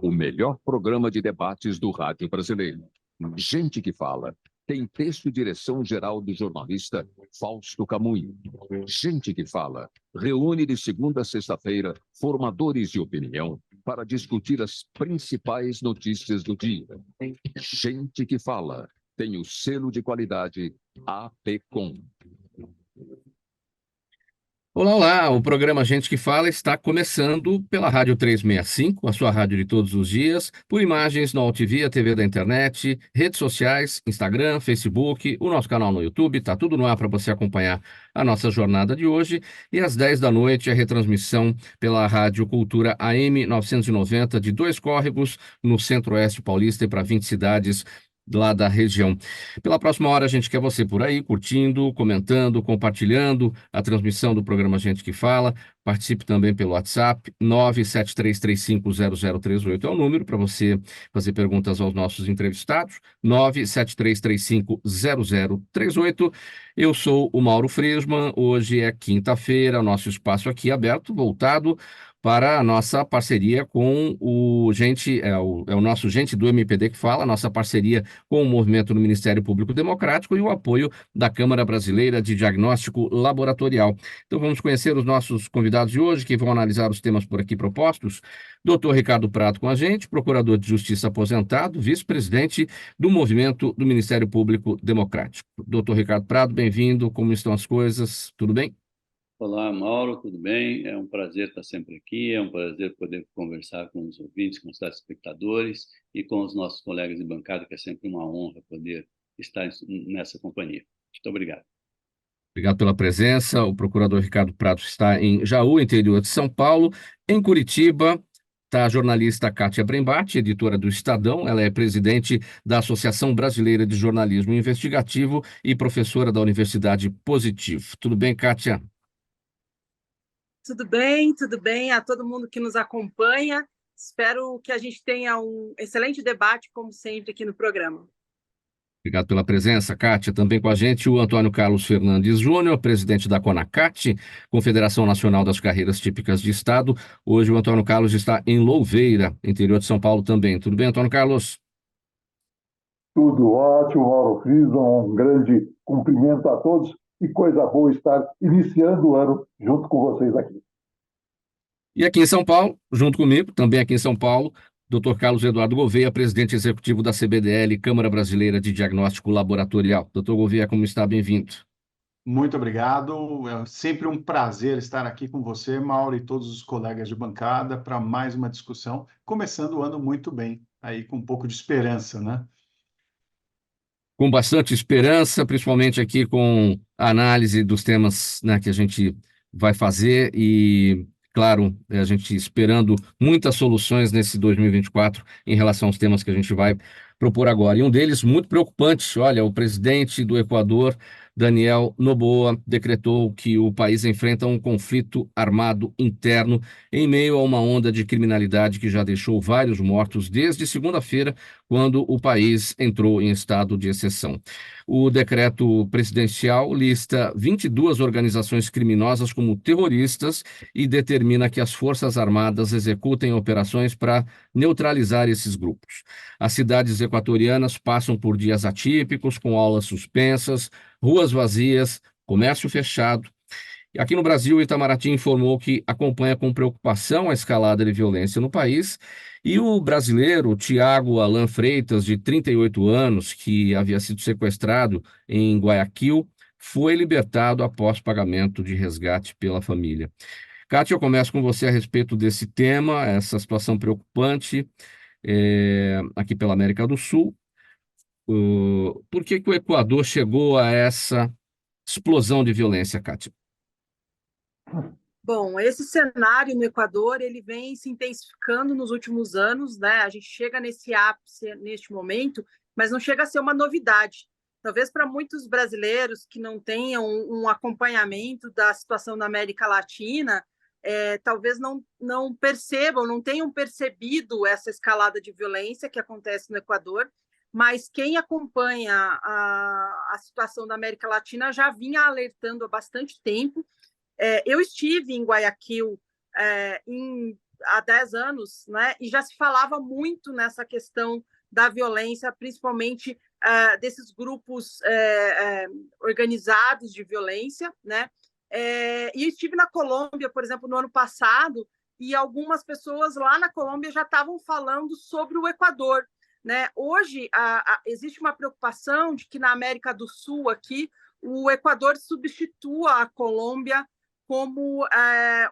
o melhor programa de debates do rádio brasileiro. Gente que Fala tem texto e direção geral do jornalista Fausto Camunho. Gente que Fala reúne de segunda a sexta-feira formadores de opinião para discutir as principais notícias do dia. Gente que Fala tem o selo de qualidade APCOM. Olá, olá! O programa Gente que Fala está começando pela Rádio 365, a sua rádio de todos os dias, por imagens no AltV, a TV da internet, redes sociais, Instagram, Facebook, o nosso canal no YouTube, tá tudo no ar para você acompanhar a nossa jornada de hoje. E às 10 da noite a retransmissão pela Rádio Cultura AM 990 de Dois Córregos, no Centro-Oeste Paulista e para 20 cidades lá da região. Pela próxima hora, a gente quer você por aí, curtindo, comentando, compartilhando a transmissão do programa Gente que Fala. Participe também pelo WhatsApp, 973350038 é o número para você fazer perguntas aos nossos entrevistados, 973350038. Eu sou o Mauro Fresman, hoje é quinta-feira, nosso espaço aqui aberto, voltado para a nossa parceria com o Gente, é o nosso Gente do MPD que Fala, nossa parceria com o movimento no Ministério Público Democrático e o apoio da Câmara Brasileira de Diagnóstico Laboratorial. Então vamos conhecer os nossos convidados de hoje, que vão analisar os temas por aqui propostos. Doutor Ricardo Prado com a gente, procurador de Justiça aposentado, vice-presidente do movimento do Ministério Público Democrático. Doutor Ricardo Prado, bem-vindo, como estão as coisas? Tudo bem? Olá, Mauro, tudo bem? É um prazer estar sempre aqui, é um prazer poder conversar com os ouvintes, com os telespectadores e com os nossos colegas de bancada, que é sempre uma honra poder estar nessa companhia. Muito obrigado. Obrigado pela presença. O procurador Ricardo Prado está em Jaú, interior de São Paulo. Em Curitiba está a jornalista Kátia Brembati, editora do Estadão. Ela é presidente da Associação Brasileira de Jornalismo Investigativo e professora da Universidade Positivo. Tudo bem, Kátia? Tudo bem a todo mundo que nos acompanha. Espero que a gente tenha um excelente debate, como sempre, aqui no programa. Obrigado pela presença, Kátia. Também com a gente o Antônio Carlos Fernandes Júnior, presidente da CONACAT, Confederação Nacional das Carreiras Típicas de Estado. Hoje o Antônio Carlos está em Louveira, interior de São Paulo também. Tudo bem, Antônio Carlos? Tudo ótimo, Mauro Frisman. Um grande cumprimento a todos e coisa boa estar iniciando o ano junto com vocês aqui. E aqui em São Paulo, junto comigo, também aqui em São Paulo, Dr. Carlos Eduardo Gouveia, presidente executivo da CBDL, Câmara Brasileira de Diagnóstico Laboratorial. Dr. Gouveia, como está? Bem-vindo. Muito obrigado. É sempre um prazer estar aqui com você, Mauro, e todos os colegas de bancada para mais uma discussão, começando o ano muito bem, aí com um pouco de esperança, né? Com bastante esperança, principalmente aqui com a análise dos temas, né, que a gente vai fazer e, claro, a gente esperando muitas soluções nesse 2024 em relação aos temas que a gente vai propor agora. E um deles muito preocupante, olha, o presidente do Equador, Daniel Noboa, decretou que o país enfrenta um conflito armado interno em meio a uma onda de criminalidade que já deixou vários mortos desde segunda-feira, quando o país entrou em estado de exceção. O decreto presidencial lista 22 organizações criminosas como terroristas e determina que as Forças Armadas executem operações para neutralizar esses grupos. As cidades equatorianas passam por dias atípicos, com aulas suspensas, ruas vazias, comércio fechado. E aqui no Brasil, o Itamaraty informou que acompanha com preocupação a escalada de violência no país. E o brasileiro Tiago Alan Freitas, de 38 anos, que havia sido sequestrado em Guayaquil, foi libertado após pagamento de resgate pela família. Kátia, eu começo com você a respeito desse tema, essa situação preocupante aqui pela América do Sul. Por que que o Equador chegou a essa explosão de violência, Kátia? Bom, esse cenário no Equador ele vem se intensificando nos últimos anos, né? A gente chega nesse ápice neste momento, mas não chega a ser uma novidade. Talvez para muitos brasileiros que não tenham um acompanhamento da situação na América Latina, talvez não percebam, não tenham percebido essa escalada de violência que acontece no Equador, mas quem acompanha a situação da América Latina já vinha alertando há bastante tempo. Eu estive em Guayaquil em há 10 anos, né? E já se falava muito nessa questão da violência, principalmente desses grupos organizados de violência, né? E eu estive na Colômbia, por exemplo, no ano passado, e algumas pessoas lá na Colômbia já estavam falando sobre o Equador, né? Hoje existe uma preocupação de que na América do Sul aqui o Equador substitua a Colômbia como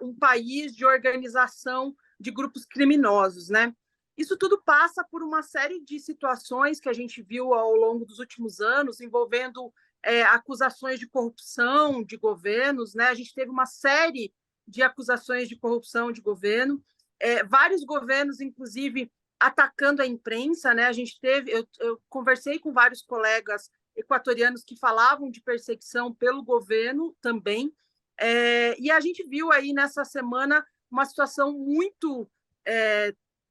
um país de organização de grupos criminosos, né? Isso tudo passa por uma série de situações que a gente viu ao longo dos últimos anos, envolvendo acusações de corrupção de governos, né? A gente teve uma série de acusações de corrupção de governo, vários governos, inclusive, atacando a imprensa, né? A gente teve, eu conversei com vários colegas equatorianos que falavam de perseguição pelo governo também, e a gente viu aí nessa semana uma situação muito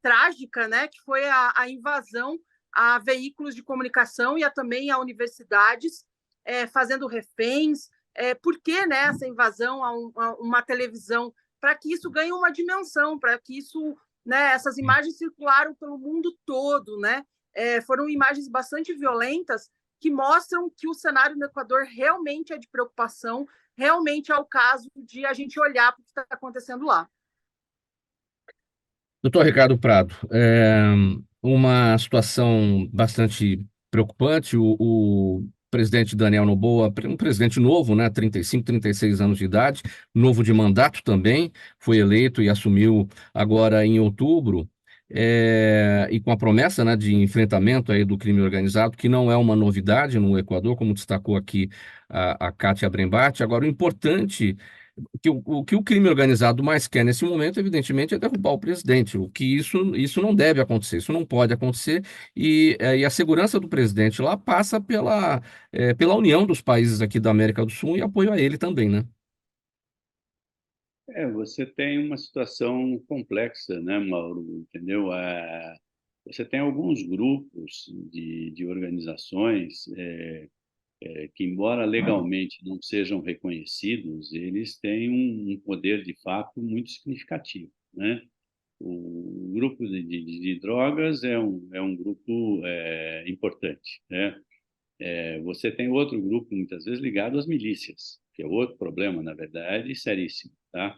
trágica, né? Que foi a invasão a veículos de comunicação e também a universidades, fazendo reféns. Por que, né, essa invasão a uma televisão? Para que isso ganhe uma dimensão, para que isso, né, essas imagens circularam pelo mundo todo, né? Foram imagens bastante violentas que mostram que o cenário no Equador realmente é de preocupação, realmente é o caso de a gente olhar para o que está acontecendo lá. Doutor Ricardo Prado, uma situação bastante preocupante. O presidente Daniel Noboa, um presidente novo, né, 35, 36 anos de idade, novo de mandato também, foi eleito e assumiu agora em outubro, e com a promessa, né, de enfrentamento aí do crime organizado, que não é uma novidade no Equador, como destacou aqui a Kátia Brembati. Agora, o importante o que o crime organizado mais quer nesse momento, evidentemente, é derrubar o presidente. O que isso não deve acontecer, isso não pode acontecer, e a segurança do presidente lá passa pela união dos países aqui da América do Sul e apoio a ele também, né? Você tem uma situação complexa, né, Mauro? Entendeu? Você tem alguns grupos de organizações que, embora legalmente não sejam reconhecidos, eles têm um poder de fato muito significativo, né? O grupo de drogas é um grupo importante, né? Você tem outro grupo, muitas vezes, ligado às milícias, que é outro problema, na verdade, seríssimo, tá?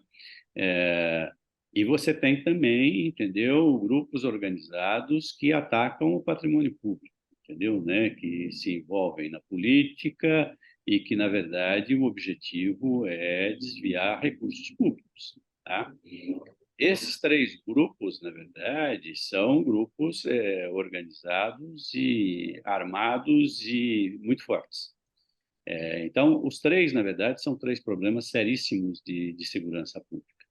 E você tem também, entendeu, grupos organizados que atacam o patrimônio público, entendeu, né? Que se envolvem na política e que, na verdade, o objetivo é desviar recursos públicos, tá? Esses três grupos, na verdade, são grupos organizados e armados e muito fortes. Então, os três, na verdade, são três problemas seríssimos de segurança pública,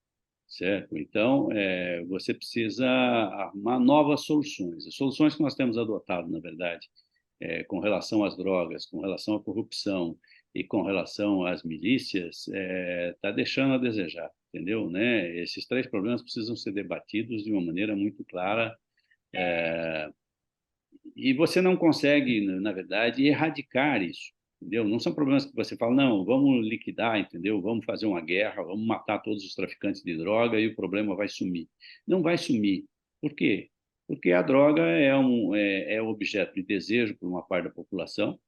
certo? Então, você precisa arrumar novas soluções. As soluções que nós temos adotado, na verdade, com relação às drogas, com relação à corrupção e com relação às milícias, está deixando a desejar, entendeu? Né? Esses três problemas precisam ser debatidos de uma maneira muito clara, e você não consegue, na verdade, erradicar isso, entendeu? Não são problemas que você fala, não, vamos liquidar, entendeu? Vamos fazer uma guerra, vamos matar todos os traficantes de droga e o problema vai sumir. Não vai sumir. Por quê? Porque a droga é objeto de desejo por uma parte da população,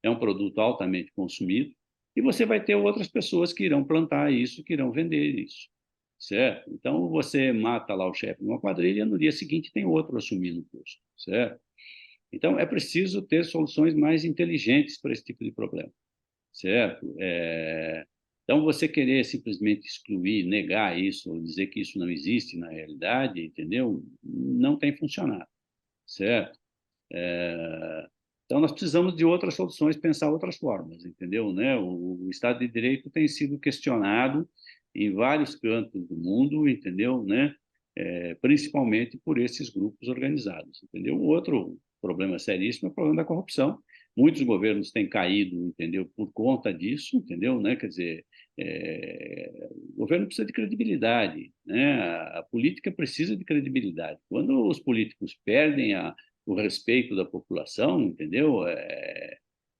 é um produto altamente consumido, e você vai ter outras pessoas que irão plantar isso, que irão vender isso, certo? Então, você mata lá o chefe de uma quadrilha, no dia seguinte tem outro assumindo o posto, certo? Então, é preciso ter soluções mais inteligentes para esse tipo de problema, certo? Então, você querer simplesmente excluir, negar isso, ou dizer que isso não existe na realidade, entendeu? Não tem funcionado, certo? Então, nós precisamos de outras soluções, pensar outras formas, entendeu? Né? O Estado de Direito tem sido questionado em vários cantos do mundo, entendeu? Né? Principalmente por esses grupos organizados, entendeu? O outro problema seríssimo é o problema da corrupção. Muitos governos têm caído, entendeu? Por conta disso, entendeu? Né? Quer dizer, o governo precisa de credibilidade, né? A política precisa de credibilidade. Quando os políticos perdem o respeito da população, entendeu?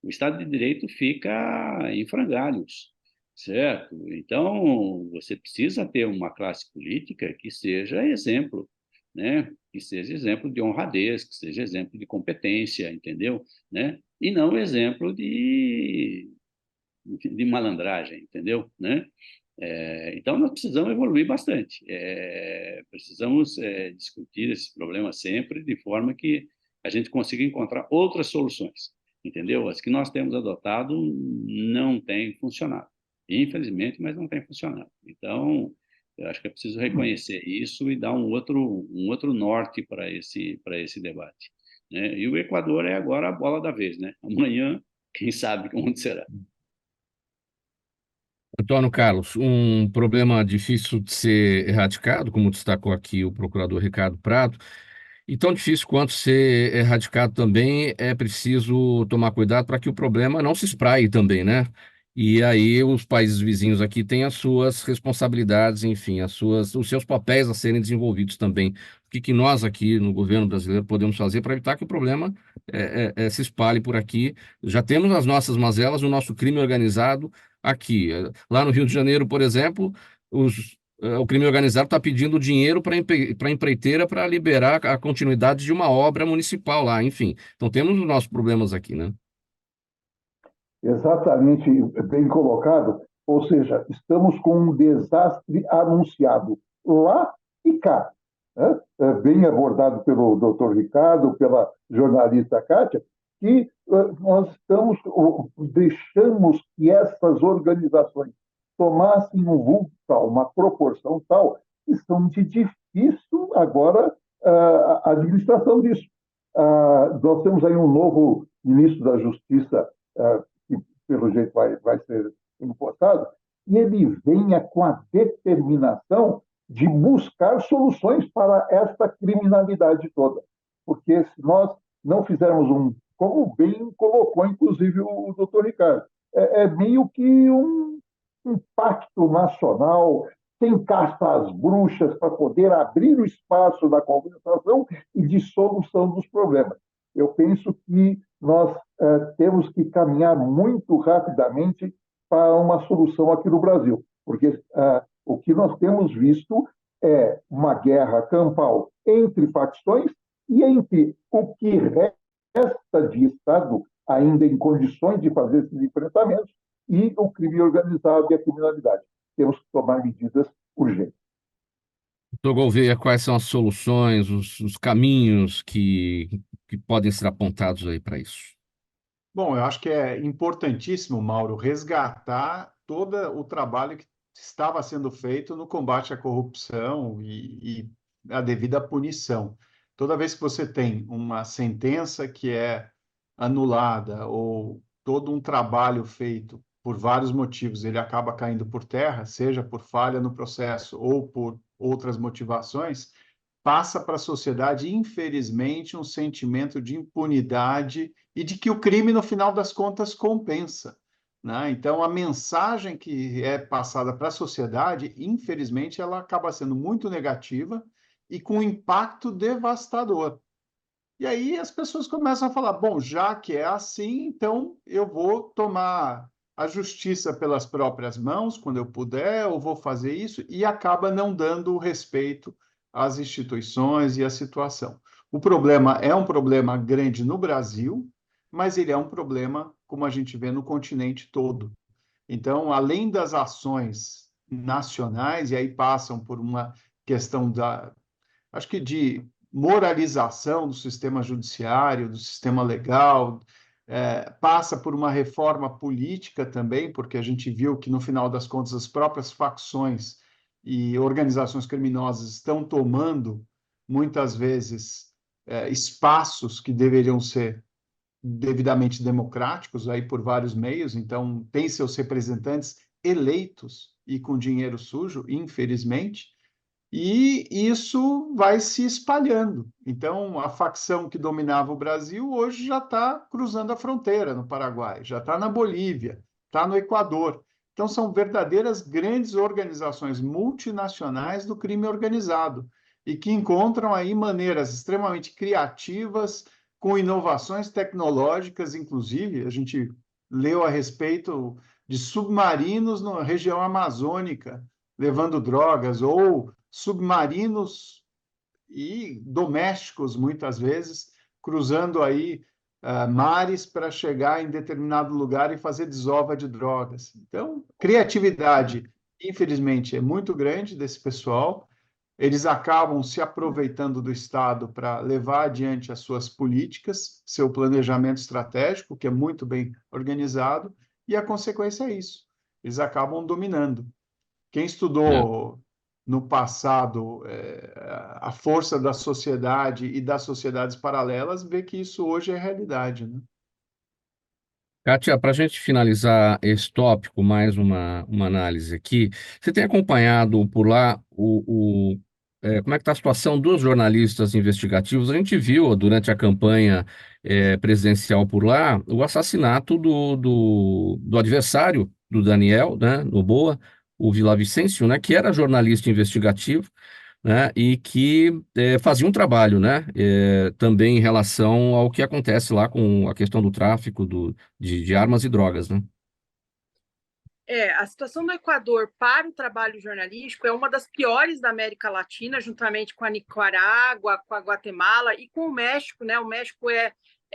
O Estado de Direito fica em frangalhos. certo? Então, você precisa ter uma classe política que seja exemplo, né? Que seja exemplo de honradez, que seja exemplo de competência, entendeu? Né? E não exemplo de malandragem, entendeu? Né? Então, nós precisamos evoluir bastante. Precisamos discutir esse problema sempre de forma que a gente consiga encontrar outras soluções, entendeu? As que nós temos adotado não têm funcionado. Infelizmente, mas não tem funcionado. Então, eu acho que é preciso reconhecer isso e dar um outro norte para esse debate, né? E o Equador é agora a bola da vez, né? Amanhã, quem sabe onde será. Antônio Carlos, um problema difícil de ser erradicado, como destacou aqui o procurador Ricardo Prado, e tão difícil quanto ser erradicado também, é preciso tomar cuidado para que o problema não se espraie também, né? E aí os países vizinhos aqui têm as suas responsabilidades, enfim, os seus papéis a serem desenvolvidos também. O que nós aqui no governo brasileiro podemos fazer para evitar que o problema se espalhe por aqui? Já temos as nossas mazelas, o nosso crime organizado aqui. Lá no Rio de Janeiro, por exemplo, o crime organizado está pedindo dinheiro para a empreiteira para liberar a continuidade de uma obra municipal lá, enfim. Então temos os nossos problemas aqui, né? Exatamente, bem colocado. Ou seja, estamos com um desastre anunciado lá e cá, né? Bem abordado pelo doutor Ricardo, pela jornalista Kátia, que nós deixamos que essas organizações tomassem um vulto tal, uma proporção tal, que são de difícil agora a administração disso. Nós temos aí um novo ministro da Justiça, que pelo jeito vai ser impostado, e ele venha com a determinação de buscar soluções para esta criminalidade toda. Porque se nós não fizermos como bem colocou, inclusive, o doutor Ricardo, meio que um pacto nacional, sem caça às bruxas, para poder abrir o espaço da conversação e de solução dos problemas. Eu penso que nós temos que caminhar muito rapidamente para uma solução aqui no Brasil, porque o que nós temos visto é uma guerra campal entre facções e entre o que resta de Estado ainda em condições de fazer esses enfrentamentos e o crime organizado e a criminalidade. Temos que tomar medidas urgentes. Doutor Gouveia, quais são as soluções, os caminhos que podem ser apontados aí para isso? Bom, eu acho que é importantíssimo, Mauro, resgatar todo o trabalho que estava sendo feito no combate à corrupção e a devida punição. Toda vez que você tem uma sentença que é anulada ou todo um trabalho feito por vários motivos, ele acaba caindo por terra, seja por falha no processo ou por outras motivações, passa para a sociedade, infelizmente, um sentimento de impunidade e de que o crime, no final das contas, compensa, né? Então, a mensagem que é passada para a sociedade, infelizmente, ela acaba sendo muito negativa e com um impacto devastador. E aí as pessoas começam a falar, bom, já que é assim, então eu vou tomar a justiça pelas próprias mãos quando eu puder, ou vou fazer isso, e acaba não dando respeito às instituições e à situação. O problema é um problema grande no Brasil, mas ele é um problema, como a gente vê, no continente todo. Então, além das ações nacionais, e aí passam por uma questão acho que de moralização do sistema judiciário, do sistema legal, passa por uma reforma política também, porque a gente viu que, no final das contas, as próprias facções e organizações criminosas estão tomando, muitas vezes, espaços que deveriam ser devidamente democráticos, aí por vários meios, então tem seus representantes eleitos e com dinheiro sujo, infelizmente, e isso vai se espalhando. Então, a facção que dominava o Brasil hoje já está cruzando a fronteira no Paraguai, já está na Bolívia, está no Equador. Então, são verdadeiras grandes organizações multinacionais do crime organizado e que encontram aí maneiras extremamente criativas, com inovações tecnológicas, inclusive, a gente leu a respeito de submarinos na região amazônica levando drogas, ou submarinos e domésticos, muitas vezes, cruzando aí mares para chegar em determinado lugar e fazer desova de drogas. Então, criatividade, infelizmente, é muito grande desse pessoal. Eles acabam se aproveitando do Estado para levar adiante as suas políticas, seu planejamento estratégico, que é muito bem organizado, e a consequência é isso. Eles acabam dominando. Quem estudou no passado a força da sociedade e das sociedades paralelas vê que isso hoje é realidade, né? Kátia, para a gente finalizar esse tópico, mais uma análise aqui. Você tem acompanhado por lá como é que está a situação dos jornalistas investigativos? A gente viu durante a campanha presidencial por lá o assassinato do adversário do Daniel, né, Noboa, o Villavicencio, né, que era jornalista investigativo, né, e que fazia um trabalho, né, também em relação ao que acontece lá com a questão do tráfico de armas e drogas, né? A situação do Equador para o trabalho jornalístico é uma das piores da América Latina, juntamente com a Nicarágua, com a Guatemala e com o México, né? O México é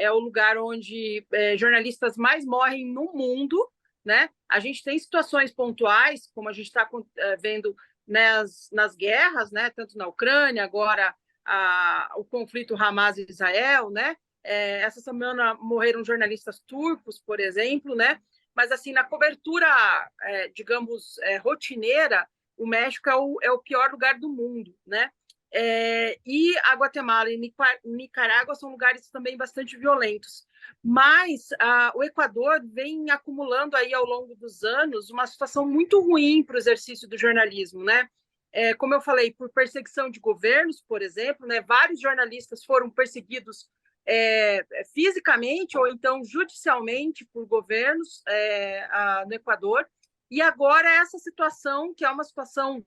o lugar onde jornalistas mais morrem no mundo, né? A gente tem situações pontuais, como a gente está vendo nas guerras, né? Tanto na Ucrânia, agora o conflito Hamas-Israel, né? Essa semana morreram jornalistas turcos, por exemplo, né? Mas, assim, na cobertura, digamos, rotineira, o México é o pior lugar do mundo, né? E a Guatemala e Nicarágua são lugares também bastante violentos. Mas o Equador vem acumulando aí ao longo dos anos uma situação muito ruim para o exercício do jornalismo, né? Como eu falei, por perseguição de governos, por exemplo, né? Vários jornalistas foram perseguidos fisicamente ou então judicialmente por governos no Equador. E agora essa situação, que é uma situação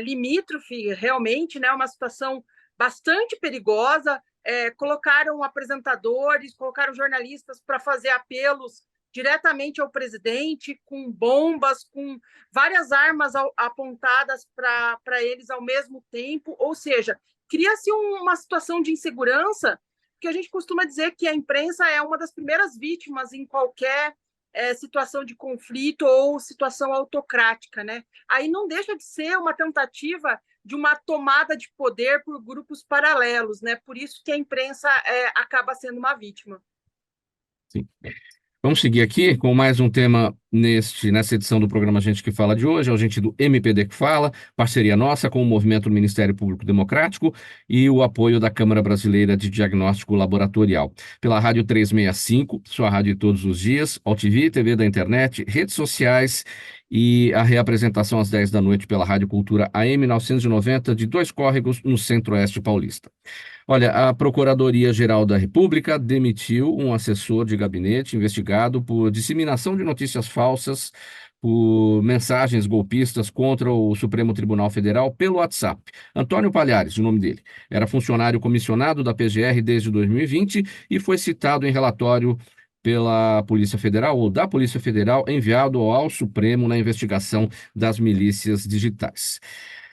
limítrofe realmente, né, uma situação bastante perigosa, colocaram apresentadores, colocaram jornalistas para fazer apelos diretamente ao presidente, com bombas, com várias armas apontadas para eles ao mesmo tempo, ou seja, cria-se uma situação de insegurança que a gente costuma dizer que a imprensa é uma das primeiras vítimas em qualquer situação de conflito ou situação autocrática, né? Aí não deixa de ser uma tentativa de uma tomada de poder por grupos paralelos, né? Por isso que a imprensa acaba sendo uma vítima. Sim. Vamos seguir aqui com mais um tema nessa edição do programa Gente que Fala de hoje. É o Gente do MPD que Fala, parceria nossa com o Movimento do Ministério Público Democrático e o apoio da Câmara Brasileira de Diagnóstico Laboratorial. Pela Rádio 365, sua rádio de todos os dias, AltV, TV da internet, redes sociais e a reapresentação às 10 da noite pela Rádio Cultura AM 990 de Dois Córregos, no Centro-Oeste Paulista. Olha, a Procuradoria-Geral da República demitiu um assessor de gabinete investigado por disseminação de notícias falsas, por mensagens golpistas contra o Supremo Tribunal Federal pelo WhatsApp. Antônio Palhares, o nome dele, era funcionário comissionado da PGR desde 2020 e foi citado em relatório pela Polícia Federal ou da Polícia Federal enviado ao Supremo na investigação das milícias digitais.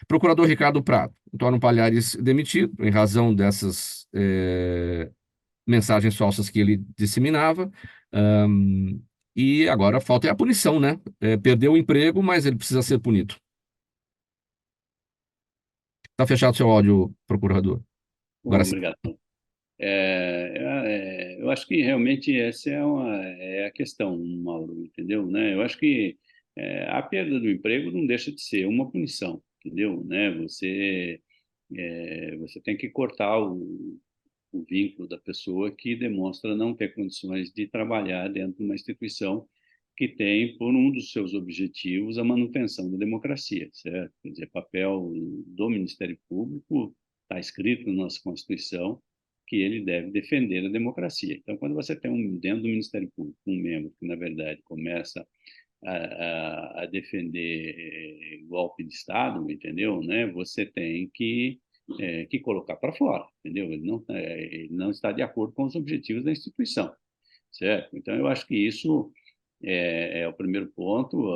Procurador Ricardo Prado, Antônio Palhares demitido em razão dessas mensagens falsas que ele disseminava. E agora falta a punição, né? Perdeu o emprego, mas ele precisa ser punido. Está fechado seu áudio, procurador. Agora sim. Obrigado. Eu acho que realmente essa é a questão, Mauro, entendeu? Né? Eu acho que a perda do emprego não deixa de ser uma punição, entendeu? Né? Você tem que cortar o vínculo da pessoa que demonstra não ter condições de trabalhar dentro de uma instituição que tem, por um dos seus objetivos, a manutenção da democracia, certo? Quer dizer, papel do Ministério Público está escrito na nossa Constituição que ele deve defender a democracia. Então, quando você tem dentro do Ministério Público um membro que, na verdade, começa a defender golpe de Estado, entendeu? Né? Você tem que colocar para fora, entendeu? Ele não está de acordo com os objetivos da instituição, certo? Então, eu acho que isso É o primeiro ponto,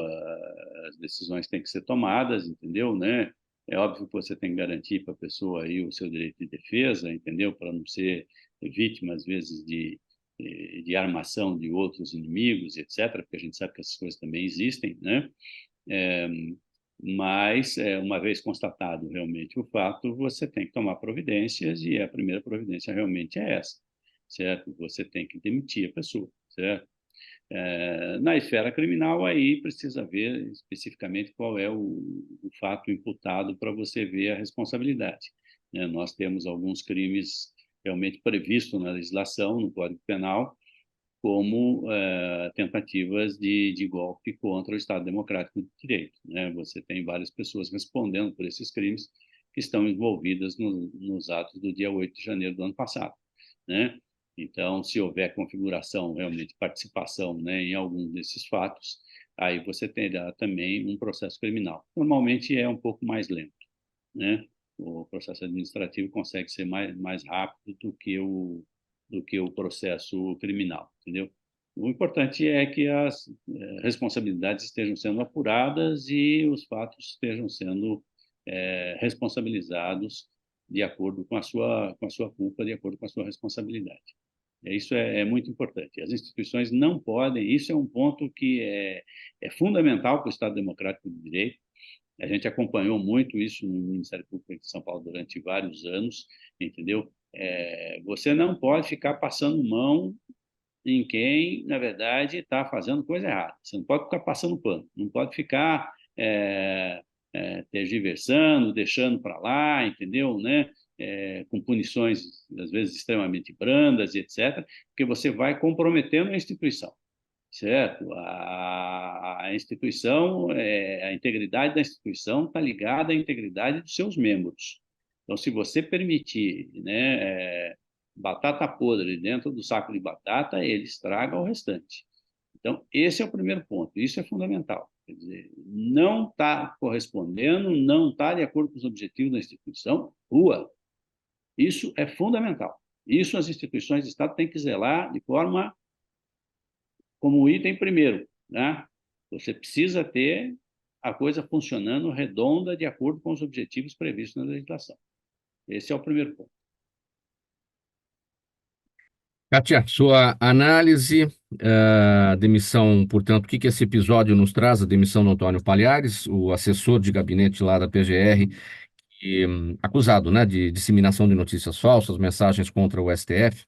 as decisões têm que ser tomadas, entendeu, né? É óbvio que você tem que garantir para a pessoa aí o seu direito de defesa, entendeu? Para não ser vítima, às vezes, de armação de outros inimigos, etc., porque a gente sabe que essas coisas também existem, né? Mas, uma vez constatado realmente o fato, você tem que tomar providências, e a primeira providência realmente é essa, certo? Você tem que demitir a pessoa, certo? Na esfera criminal, aí precisa ver especificamente qual é o fato imputado para você ver a responsabilidade, né? Nós temos alguns crimes realmente previstos na legislação, no Código Penal, como tentativas de golpe contra o Estado Democrático de Direito, né? Você tem várias pessoas respondendo por esses crimes que estão envolvidas nos atos do dia 8 de janeiro do ano passado, né? Então, se houver configuração, realmente participação, né, em algum desses fatos, aí você terá também um processo criminal. Normalmente é um pouco mais lento, né? O processo administrativo consegue ser mais rápido do que o processo criminal, entendeu? O importante é que as responsabilidades estejam sendo apuradas e os fatos estejam sendo responsabilizados de acordo com a sua culpa, de acordo com a sua responsabilidade. Isso é muito importante. As instituições não podem, isso é um ponto que é fundamental para o Estado Democrático de Direito. A gente acompanhou muito isso no Ministério Público de São Paulo durante vários anos, entendeu? Você não pode ficar passando mão em quem, na verdade, está fazendo coisa errada. Você não pode ficar passando pano, não pode ficar tergiversando, deixando para lá, entendeu, né? Com punições, às vezes, extremamente brandas, etc., porque você vai comprometendo a instituição, certo? A instituição, a integridade da instituição está ligada à integridade dos seus membros. Então, se você permitir, né, batata podre dentro do saco de batata, ele estraga o restante. Então, esse é o primeiro ponto, isso é fundamental. Quer dizer, não está correspondendo, não está de acordo com os objetivos da instituição, rua. Isso é fundamental. Isso as instituições de Estado têm que zelar de forma como item primeiro, né? Você precisa ter a coisa funcionando redonda de acordo com os objetivos previstos na legislação. Esse é o primeiro ponto. Kátia, sua análise, demissão, portanto, o que esse episódio nos traz? A demissão do Antônio Palhares, o assessor de gabinete lá da PGR, acusado, né, de disseminação de notícias falsas, mensagens contra o STF.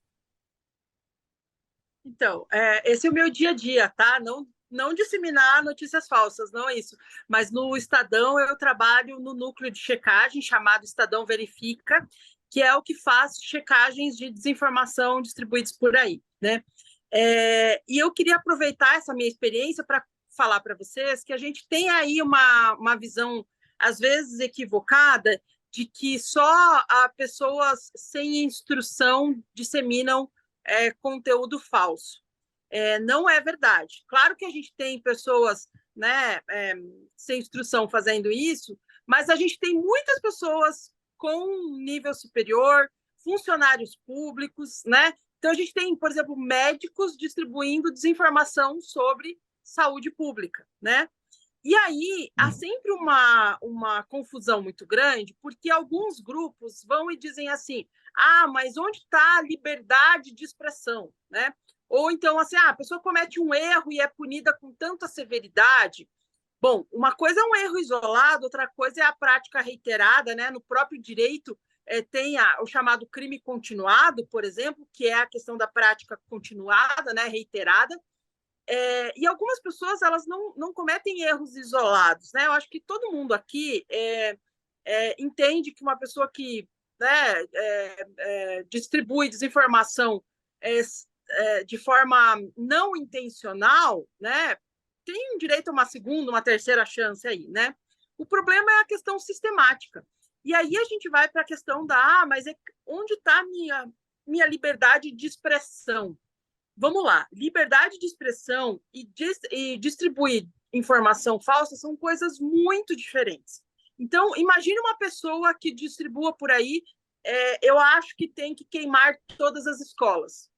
Então, esse é o meu dia a dia, tá? Não disseminar notícias falsas, não é isso. Mas no Estadão eu trabalho no núcleo de checagem chamado Estadão Verifica, que é o que faz checagens de desinformação distribuídas por aí, né? E eu queria aproveitar essa minha experiência para falar para vocês que a gente tem aí uma visão, às vezes, equivocada de que só pessoas sem instrução disseminam conteúdo falso. Não é verdade. Claro que a gente tem pessoas, né, sem instrução fazendo isso, mas a gente tem muitas pessoas com nível superior, funcionários públicos, né? Então, a gente tem, por exemplo, médicos distribuindo desinformação sobre saúde pública, né? E aí, há sempre uma confusão muito grande, porque alguns grupos vão e dizem assim, mas onde está a liberdade de expressão, né? Ou então, assim, a pessoa comete um erro e é punida com tanta severidade. Bom, uma coisa é um erro isolado, outra coisa é a prática reiterada, né? No próprio direito tem o chamado crime continuado, por exemplo, que é a questão da prática continuada, né? Reiterada. E algumas pessoas elas não cometem erros isolados, né? Eu acho que todo mundo aqui entende que uma pessoa que, né, distribui desinformação de forma não intencional, né, tem direito a uma segunda, uma terceira chance aí, né? O problema é a questão sistemática. E aí a gente vai para a questão mas onde está a minha liberdade de expressão? Vamos lá, liberdade de expressão e distribuir informação falsa são coisas muito diferentes. Então, imagine uma pessoa que distribua por aí, eu acho que tem que queimar todas as escolas,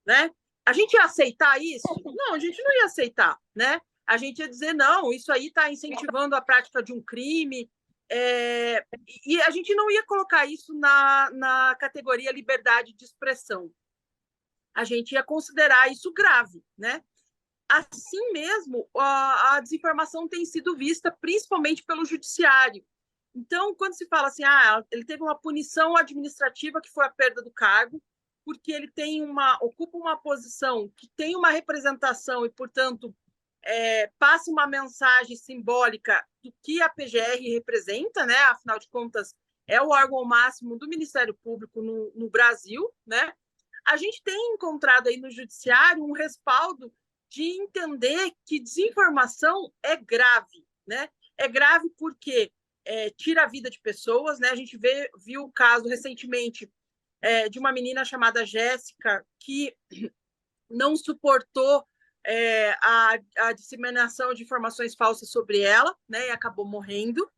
né? A gente ia aceitar isso? Não, a gente não ia aceitar, né? A gente ia dizer, não, isso aí está incentivando a prática de um crime, e a gente não ia colocar isso na categoria liberdade de expressão. A gente ia considerar isso grave, né? Assim mesmo, a desinformação tem sido vista principalmente pelo judiciário. Então, quando se fala assim, ele teve uma punição administrativa que foi a perda do cargo, porque ele ocupa uma posição que tem uma representação e, portanto, passa uma mensagem simbólica do que a PGR representa, né? Afinal de contas, é o órgão máximo do Ministério Público no Brasil, né? A gente tem encontrado aí no judiciário um respaldo de entender que desinformação é grave, né? É grave porque tira a vida de pessoas, né? A gente viu o caso recentemente de uma menina chamada Jéssica que não suportou a disseminação de informações falsas sobre ela, né? E acabou morrendo.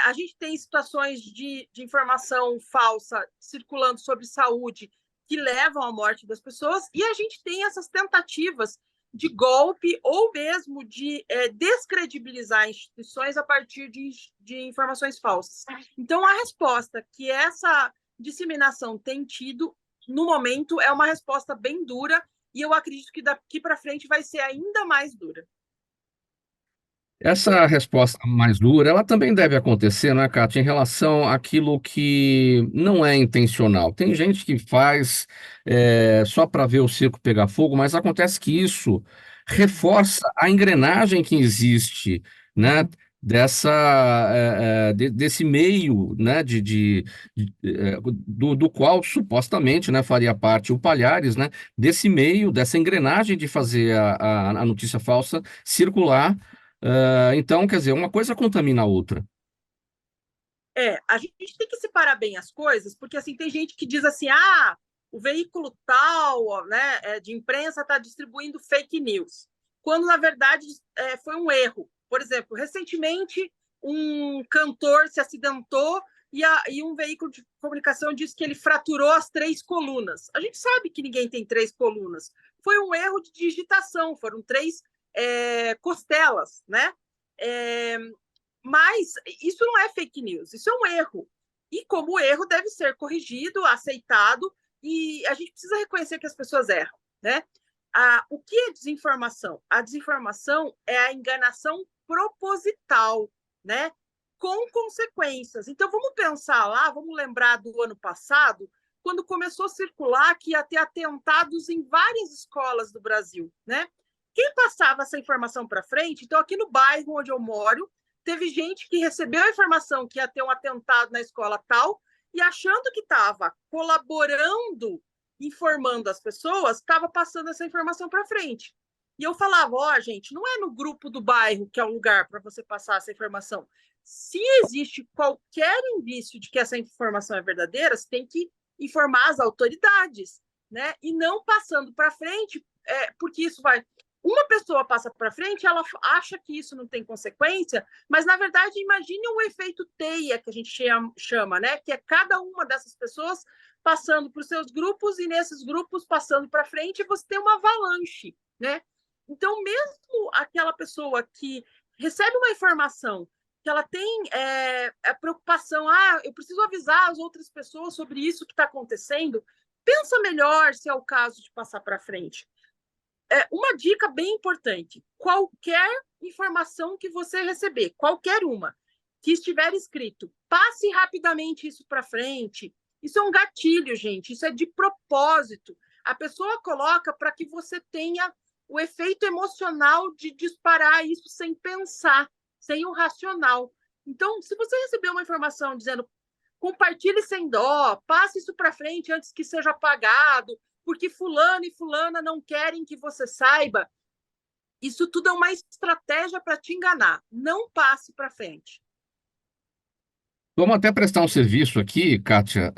A gente tem situações de informação falsa circulando sobre saúde que levam à morte das pessoas, e a gente tem essas tentativas de golpe ou mesmo de descredibilizar instituições a partir de informações falsas. Então, a resposta que essa disseminação tem tido, no momento, é uma resposta bem dura, e eu acredito que daqui para frente vai ser ainda mais dura. Essa resposta mais dura, ela também deve acontecer, né, Kátia, em relação àquilo que não é intencional. Tem gente que faz só para ver o circo pegar fogo, mas acontece que isso reforça a engrenagem que existe, né, desse meio, né, do qual supostamente, né, faria parte o Palhares, né, desse meio, dessa engrenagem de fazer a notícia falsa circular. Então, quer dizer, uma coisa contamina a outra. A gente tem que separar bem as coisas, porque assim, tem gente que diz assim, o veículo tal, né, de imprensa está distribuindo fake news, quando na verdade foi um erro. Por exemplo, recentemente um cantor se acidentou e um veículo de comunicação disse que ele fraturou as 3 colunas. A gente sabe que ninguém tem 3 colunas. Foi um erro de digitação, foram 3 costelas, né? Mas isso não é fake news, isso é um erro. E como erro deve ser corrigido, aceitado, e a gente precisa reconhecer que as pessoas erram, né? O que é desinformação? A desinformação é a enganação proposital, né? Com consequências. Então, vamos pensar lá, vamos lembrar do ano passado, quando começou a circular que ia ter atentados em várias escolas do Brasil, né? Quem passava essa informação para frente? Então, aqui no bairro onde eu moro, teve gente que recebeu a informação que ia ter um atentado na escola tal e achando que estava colaborando, informando as pessoas, estava passando essa informação para frente. E eu falava, gente, não é no grupo do bairro que é o lugar para você passar essa informação. Se existe qualquer indício de que essa informação é verdadeira, você tem que informar as autoridades, né? E não passando para frente, porque isso vai... Uma pessoa passa para frente, ela acha que isso não tem consequência, mas, na verdade, imagine um efeito teia, que a gente chama, né? Que é cada uma dessas pessoas passando para os seus grupos e, nesses grupos, passando para frente, você tem uma avalanche, né? Então, mesmo aquela pessoa que recebe uma informação, que ela tem a preocupação, eu preciso avisar as outras pessoas sobre isso que está acontecendo, pensa melhor se é o caso de passar para frente. Uma dica bem importante: qualquer informação que você receber, qualquer uma, que estiver escrito, passe rapidamente isso para frente. Isso é um gatilho, gente, isso é de propósito. A pessoa coloca para que você tenha o efeito emocional de disparar isso sem pensar, sem o racional. Então, se você receber uma informação dizendo compartilhe sem dó, passe isso para frente antes que seja apagado, porque fulano e fulana não querem que você saiba, isso tudo é uma estratégia para te enganar. Não passe para frente. Vamos até prestar um serviço aqui, Kátia,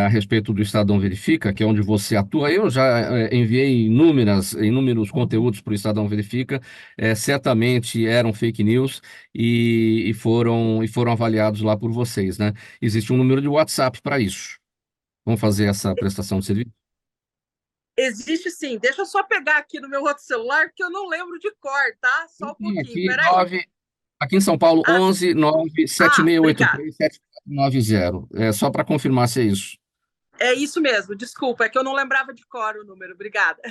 a respeito do Estadão Verifica, que é onde você atua. Eu já enviei inúmeros conteúdos para o Estadão Verifica, certamente eram fake news e foram avaliados lá por vocês, né? Existe um número de WhatsApp para isso. Vamos fazer essa prestação de serviço? Existe sim. Deixa eu só pegar aqui no meu outro celular, porque eu não lembro de cor, tá? Só um Sim, pouquinho, aqui, peraí. aqui em São Paulo, Ah, 11 9 obrigada. 7683 7490. É só para confirmar se é isso. É isso mesmo, desculpa, é que eu não lembrava de cor o número. Obrigada.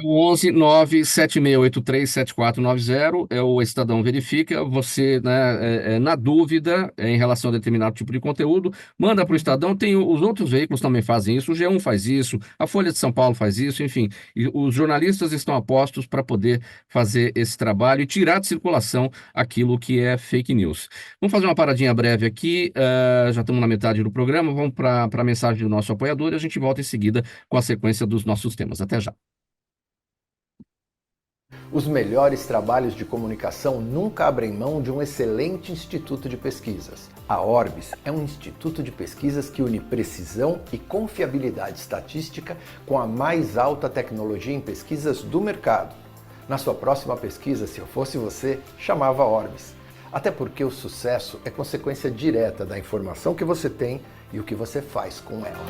O 11 97683 7490 é o Estadão Verifica. Você, né, na dúvida em relação a determinado tipo de conteúdo, manda para o Estadão. Tem os outros veículos também fazem isso. O G1 faz isso, a Folha de São Paulo faz isso, enfim. E os jornalistas estão a postos para poder fazer esse trabalho e tirar de circulação aquilo que é fake news. Vamos fazer uma paradinha breve aqui. Já estamos na metade do programa. Vamos para a mensagem do nosso apoiador e a gente volta em seguida com a sequência dos nossos temas. Até já. Os melhores trabalhos de comunicação nunca abrem mão de um excelente instituto de pesquisas. A Orbis é um instituto de pesquisas que une precisão e confiabilidade estatística com a mais alta tecnologia em pesquisas do mercado. Na sua próxima pesquisa, se eu fosse você, chamava Orbis. Até porque o sucesso é consequência direta da informação que você tem e o que você faz com ela.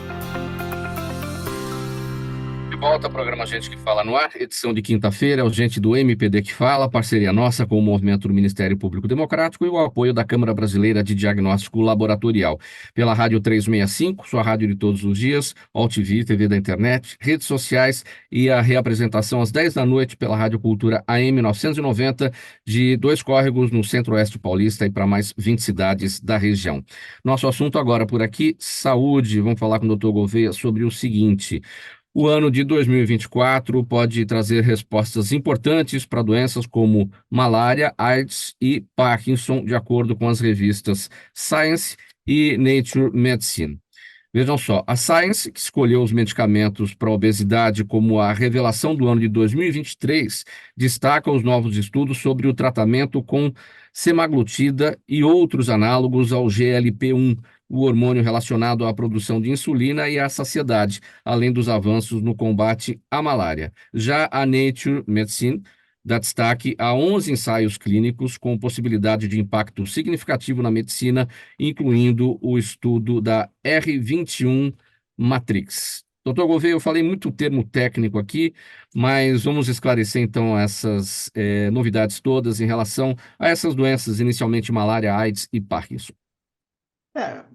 De volta ao programa Gente que Fala no Ar, edição de quinta-feira, é o Gente do MPD que Fala, parceria nossa com o movimento do Ministério Público Democrático e o apoio da Câmara Brasileira de Diagnóstico Laboratorial. Pela Rádio 365, sua rádio de todos os dias, AltV, TV da internet, redes sociais e a reapresentação às 10 da noite pela Rádio Cultura AM 990 de Dois Córregos, no Centro-Oeste Paulista e para mais 20 cidades da região. Nosso assunto agora por aqui, saúde. Vamos falar com o Dr. Gouveia sobre o seguinte: o ano de 2024 pode trazer respostas importantes para doenças como malária, AIDS e Parkinson, de acordo com as revistas Science e Nature Medicine. Vejam só, a Science, que escolheu os medicamentos para a obesidade como a revelação do ano de 2023, destaca os novos estudos sobre o tratamento com semaglutida e outros análogos ao GLP-1, o hormônio relacionado à produção de insulina e à saciedade, além dos avanços no combate à malária. Já a Nature Medicine dá destaque a 11 ensaios clínicos com possibilidade de impacto significativo na medicina, incluindo o estudo da R21 Matrix. Doutor Gouveia, eu falei muito termo técnico aqui, mas vamos esclarecer então essas novidades todas em relação a essas doenças, inicialmente malária, AIDS e Parkinson.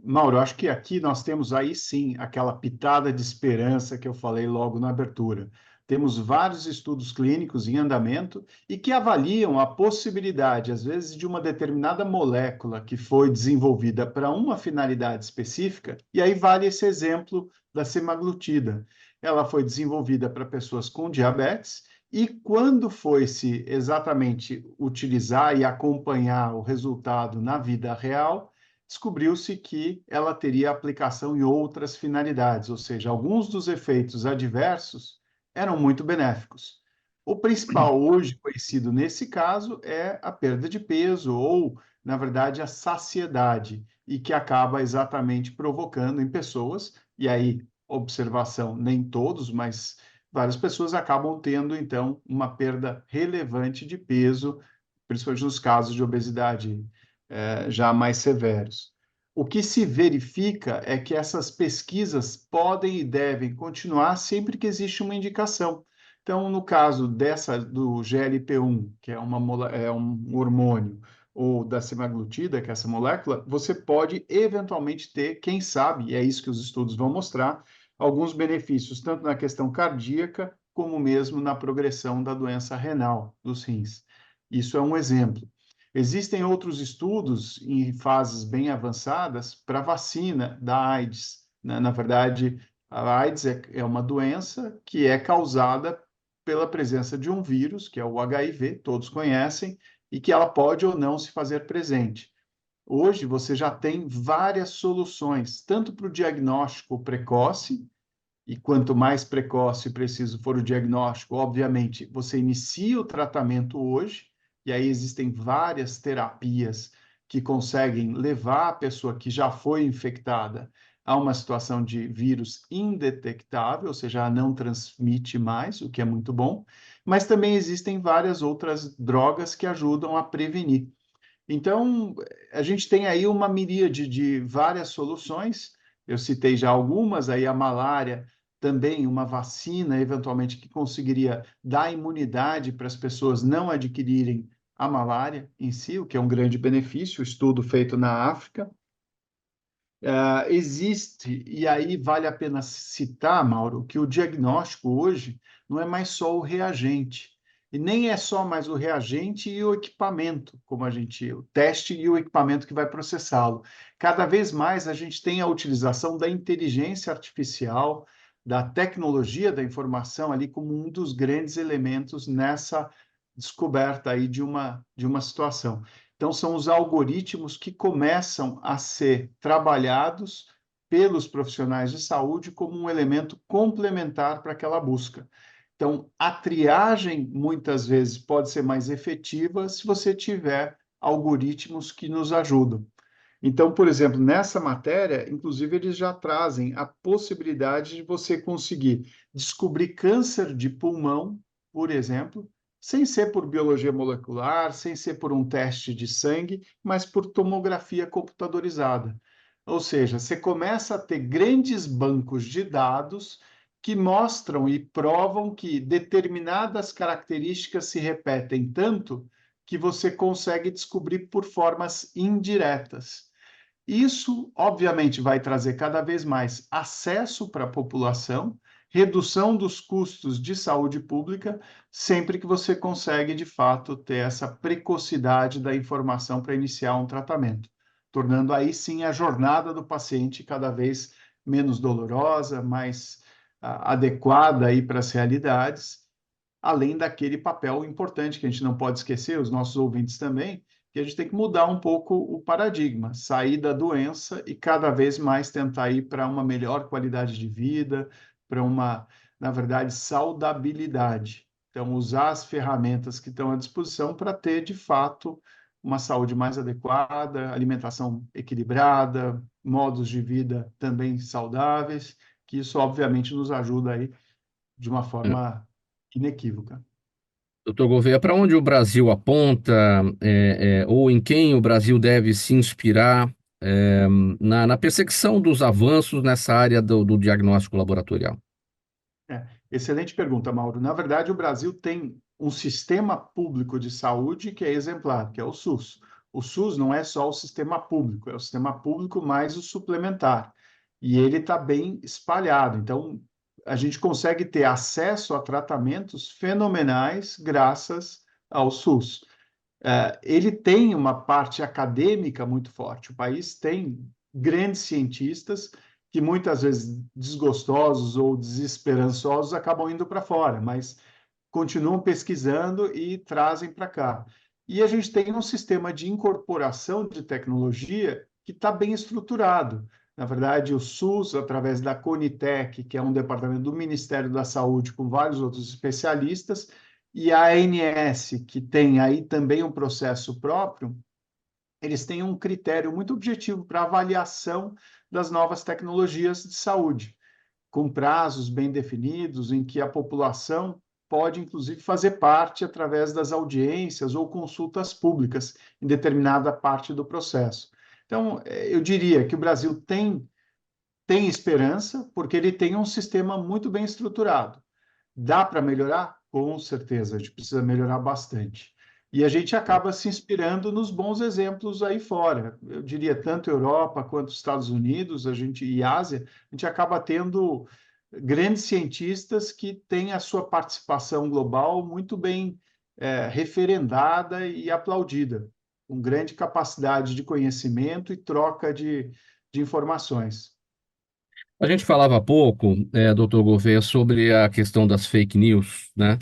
Mauro, eu acho que aqui nós temos aí sim aquela pitada de esperança que eu falei logo na abertura. Temos vários estudos clínicos em andamento e que avaliam a possibilidade, às vezes, de uma determinada molécula que foi desenvolvida para uma finalidade específica, e aí vale esse exemplo da semaglutida. Ela foi desenvolvida para pessoas com diabetes e quando foi-se exatamente utilizar e acompanhar o resultado na vida real, descobriu-se que ela teria aplicação em outras finalidades, ou seja, alguns dos efeitos adversos eram muito benéficos. O principal hoje conhecido nesse caso é a perda de peso ou, na verdade, a saciedade, e que acaba exatamente provocando em pessoas, e aí, observação, nem todos, mas várias pessoas acabam tendo, então, uma perda relevante de peso, principalmente nos casos de obesidade já mais severos. O que se verifica é que essas pesquisas podem e devem continuar sempre que existe uma indicação. Então, no caso do GLP-1, que é um hormônio, ou da semaglutida, que é essa molécula, você pode eventualmente ter, quem sabe, e é isso que os estudos vão mostrar, alguns benefícios, tanto na questão cardíaca, como mesmo na progressão da doença renal dos rins. Isso é um exemplo. Existem outros estudos em fases bem avançadas para vacina da AIDS, né? Na verdade, a AIDS é uma doença que é causada pela presença de um vírus, que é o HIV, todos conhecem, e que ela pode ou não se fazer presente. Hoje você já tem várias soluções, tanto para o diagnóstico precoce, e quanto mais precoce e preciso for o diagnóstico, obviamente, você inicia o tratamento hoje, e aí existem várias terapias que conseguem levar a pessoa que já foi infectada a uma situação de vírus indetectável, ou seja, não transmite mais, o que é muito bom, mas também existem várias outras drogas que ajudam a prevenir. Então, a gente tem aí uma miríade de várias soluções, eu citei já algumas, aí a malária também uma vacina, eventualmente, que conseguiria dar imunidade para as pessoas não adquirirem a malária em si, o que é um grande benefício, estudo feito na África. Existe, e aí vale a pena citar, Mauro, que o diagnóstico hoje não é mais só o reagente, e nem é só mais o reagente e o equipamento, como o teste e o equipamento que vai processá-lo. Cada vez mais a gente tem a utilização da inteligência artificial, da tecnologia da informação ali como um dos grandes elementos nessa descoberta aí de uma situação. Então, são os algoritmos que começam a ser trabalhados pelos profissionais de saúde como um elemento complementar para aquela busca. Então, a triagem, muitas vezes, pode ser mais efetiva se você tiver algoritmos que nos ajudam. Então, por exemplo, nessa matéria, inclusive, eles já trazem a possibilidade de você conseguir descobrir câncer de pulmão, por exemplo, sem ser por biologia molecular, sem ser por um teste de sangue, mas por tomografia computadorizada. Ou seja, você começa a ter grandes bancos de dados que mostram e provam que determinadas características se repetem tanto que você consegue descobrir por formas indiretas. Isso, obviamente, vai trazer cada vez mais acesso para a população, redução dos custos de saúde pública, sempre que você consegue, de fato, ter essa precocidade da informação para iniciar um tratamento, tornando aí sim a jornada do paciente cada vez menos dolorosa, mais adequada aí para as realidades, além daquele papel importante que a gente não pode esquecer, os nossos ouvintes também, que a gente tem que mudar um pouco o paradigma, sair da doença e cada vez mais tentar ir para uma melhor qualidade de vida, para uma, na verdade, saudabilidade. Então, usar as ferramentas que estão à disposição para ter, de fato, uma saúde mais adequada, alimentação equilibrada, modos de vida também saudáveis, que isso, obviamente, nos ajuda aí de uma forma inequívoca. Doutor Gouveia, para onde o Brasil aponta, ou em quem o Brasil deve se inspirar na perseguição dos avanços nessa área do diagnóstico laboratorial? Excelente pergunta, Mauro. Na verdade, o Brasil tem um sistema público de saúde que é exemplar, que é o SUS. O SUS não é só o sistema público, é o sistema público mais o suplementar. E ele está bem espalhado. Então, a gente consegue ter acesso a tratamentos fenomenais graças ao SUS. Ele tem uma parte acadêmica muito forte. O país tem grandes cientistas que muitas vezes desgostosos ou desesperançosos acabam indo para fora, mas continuam pesquisando e trazem para cá. E a gente tem um sistema de incorporação de tecnologia que está bem estruturado. Na verdade, o SUS, através da Conitec, que é um departamento do Ministério da Saúde, com vários outros especialistas, e a ANS, que tem aí também um processo próprio, eles têm um critério muito objetivo para avaliação das novas tecnologias de saúde, com prazos bem definidos, em que a população pode, inclusive, fazer parte através das audiências ou consultas públicas em determinada parte do processo. Então, eu diria que o Brasil tem esperança, porque ele tem um sistema muito bem estruturado. Dá para melhorar? Com certeza, a gente precisa melhorar bastante. E a gente acaba se inspirando nos bons exemplos aí fora. Eu diria, tanto Europa quanto Estados Unidos e Ásia, a gente acaba tendo grandes cientistas que têm a sua participação global muito bem referendada e aplaudida, com grande capacidade de conhecimento e troca de informações. A gente falava há pouco, doutor Gouveia, sobre a questão das fake news, né?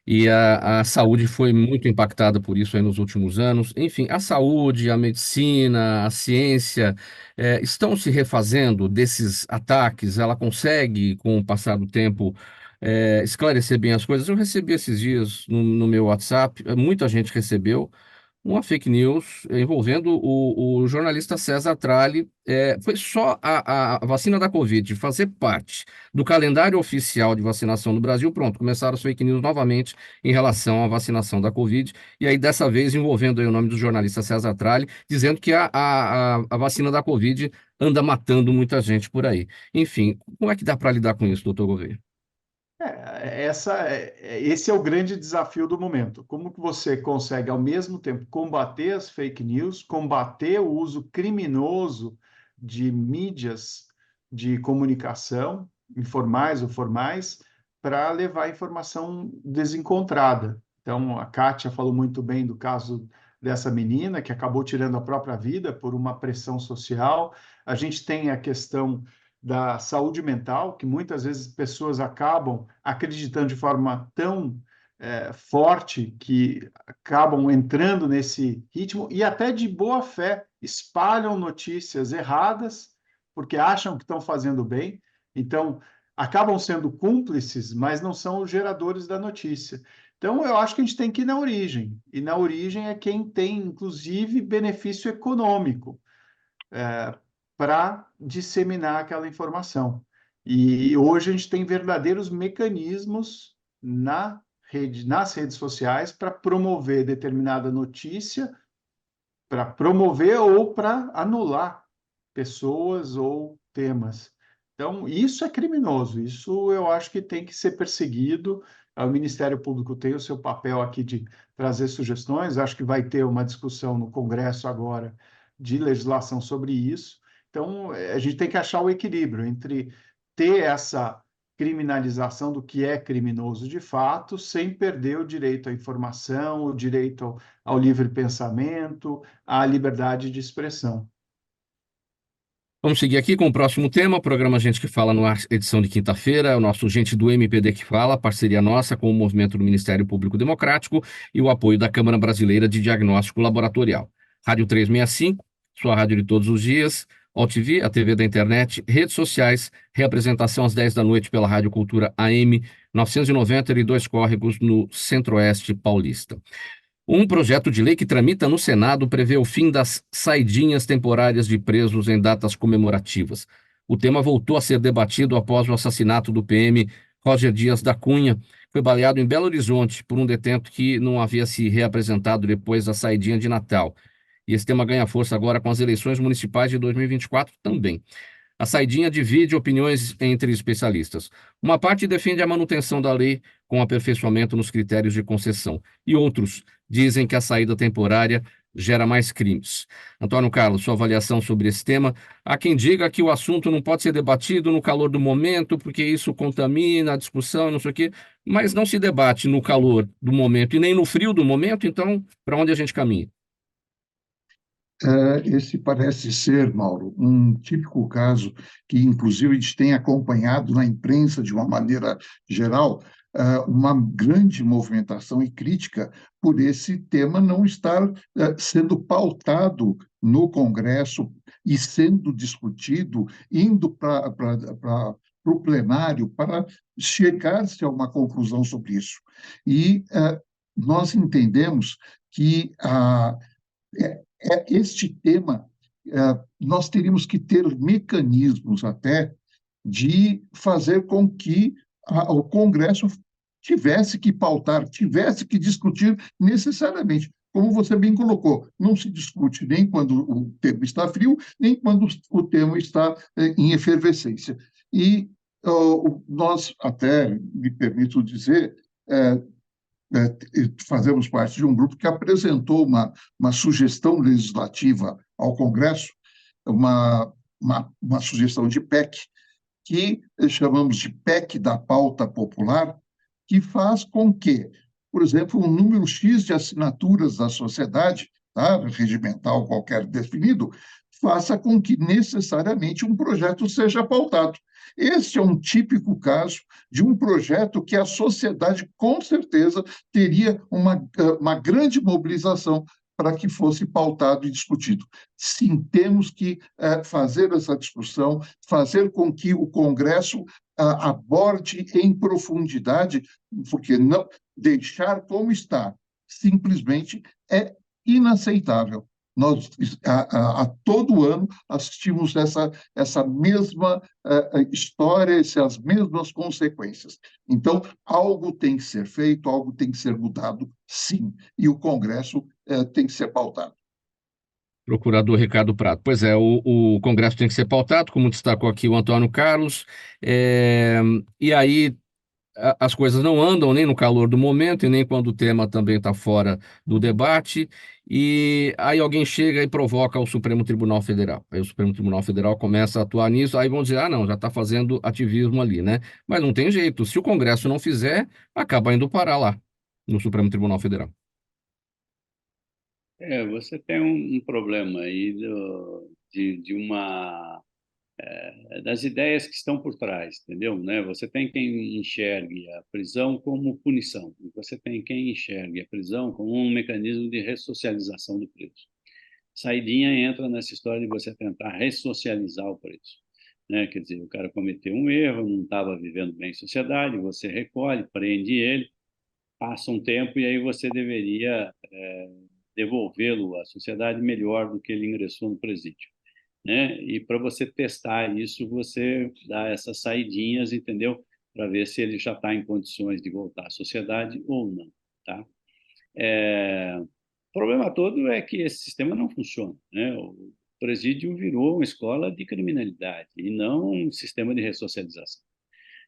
E a saúde foi muito impactada por isso aí nos últimos anos. Enfim, a saúde, a medicina, a ciência estão se refazendo desses ataques. Ela consegue, com o passar do tempo, esclarecer bem as coisas. Eu recebi esses dias no meu WhatsApp, muita gente recebeu, uma fake news envolvendo o jornalista César Tralli. Foi só a vacina da Covid fazer parte do calendário oficial de vacinação no Brasil, pronto, começaram as fake news novamente em relação à vacinação da Covid, e aí dessa vez envolvendo aí o nome do jornalista César Tralli, dizendo que a vacina da Covid anda matando muita gente por aí. Enfim, como é que dá para lidar com isso, doutor Gouveia? Esse é o grande desafio do momento. Como que você consegue, ao mesmo tempo, combater as fake news, combater o uso criminoso de mídias de comunicação, informais ou formais, para levar informação desencontrada. Então, a Kátia falou muito bem do caso dessa menina que acabou tirando a própria vida por uma pressão social. A gente tem a questão da saúde mental, que muitas vezes pessoas acabam acreditando de forma tão forte que acabam entrando nesse ritmo e até de boa fé espalham notícias erradas porque acham que estão fazendo bem, então acabam sendo cúmplices, mas não são os geradores da notícia. Então, eu acho que a gente tem que ir na origem, e na origem é quem tem, inclusive, benefício econômico para disseminar aquela informação. E hoje a gente tem verdadeiros mecanismos nas redes sociais para promover determinada notícia, para promover ou para anular pessoas ou temas. Então, isso é criminoso, isso eu acho que tem que ser perseguido. O Ministério Público tem o seu papel aqui de trazer sugestões, acho que vai ter uma discussão no Congresso agora de legislação sobre isso. Então, a gente tem que achar o equilíbrio entre ter essa criminalização do que é criminoso de fato, sem perder o direito à informação, o direito ao livre pensamento, à liberdade de expressão. Vamos seguir aqui com o próximo tema, o programa Gente que Fala no ar, edição de quinta-feira, é o nosso Gente do MPD que Fala, parceria nossa com o movimento do Ministério Público Democrático e o apoio da Câmara Brasileira de Diagnóstico Laboratorial. Rádio 365, sua rádio de todos os dias, OTV, a TV da internet, redes sociais, reapresentação às 10 da noite pela Rádio Cultura AM 990 e 2 córregos no Centro-Oeste Paulista. Um projeto de lei que tramita no Senado prevê o fim das saidinhas temporárias de presos em datas comemorativas. O tema voltou a ser debatido após o assassinato do PM Roger Dias da Cunha, que foi baleado em Belo Horizonte por um detento que não havia se reapresentado depois da saidinha de Natal. E esse tema ganha força agora com as eleições municipais de 2024 também. A saidinha divide opiniões entre especialistas. Uma parte defende a manutenção da lei com aperfeiçoamento nos critérios de concessão, e outros dizem que a saída temporária gera mais crimes. Antônio Carlos, sua avaliação sobre esse tema. Há quem diga que o assunto não pode ser debatido no calor do momento, porque isso contamina a discussão, não sei o quê, mas não se debate no calor do momento e nem no frio do momento, então, para onde a gente caminha? Esse parece ser, Mauro, um típico caso que, inclusive, a gente tem acompanhado na imprensa de uma maneira geral, uma grande movimentação e crítica por esse tema não estar sendo pautado no Congresso e sendo discutido, indo para o plenário para chegar-se a uma conclusão sobre isso. E nós entendemos que este tema, nós teríamos que ter mecanismos até de fazer com que o Congresso tivesse que pautar, tivesse que discutir necessariamente. Como você bem colocou, não se discute nem quando o tema está frio, nem quando o tema está em efervescência. E nós, até, me permito dizer, fazemos parte de um grupo que apresentou uma sugestão legislativa ao Congresso, uma sugestão de PEC, que chamamos de PEC da pauta popular, que faz com que, por exemplo, um número X de assinaturas da sociedade, tá, regimental qualquer definido, faça com que necessariamente um projeto seja pautado. Este é um típico caso de um projeto que a sociedade, com certeza, teria uma grande mobilização para que fosse pautado e discutido. Sim, temos que fazer essa discussão, fazer com que o Congresso aborde em profundidade, porque não deixar como está simplesmente é inaceitável. Nós, a todo ano, assistimos essa mesma história, essas mesmas consequências. Então, algo tem que ser feito, algo tem que ser mudado, sim, e o Congresso tem que ser pautado. Procurador Ricardo Prado. Pois é, o Congresso tem que ser pautado, como destacou aqui o Antônio Carlos, e aí as coisas não andam nem no calor do momento e nem quando o tema também está fora do debate, e aí alguém chega e provoca o Supremo Tribunal Federal. Aí o Supremo Tribunal Federal começa a atuar nisso, aí vão dizer, ah, não, já está fazendo ativismo ali, né? Mas não tem jeito, se o Congresso não fizer, acaba indo parar lá, no Supremo Tribunal Federal. Você tem um problema aí das ideias que estão por trás, entendeu? Né? Você tem quem enxergue a prisão como punição, e você tem quem enxergue a prisão como um mecanismo de ressocialização do preso. Saidinha entra nessa história de você tentar ressocializar o preso, né? Quer dizer, o cara cometeu um erro, não estava vivendo bem em sociedade, você recolhe, prende ele, passa um tempo e aí você deveria devolvê-lo à sociedade melhor do que ele ingressou no presídio, né? E para você testar isso, você dá essas saidinhas, entendeu? Para ver se ele já está em condições de voltar à sociedade ou não, tá? O problema todo é que esse sistema não funciona, né? O presídio virou uma escola de criminalidade e não um sistema de ressocialização,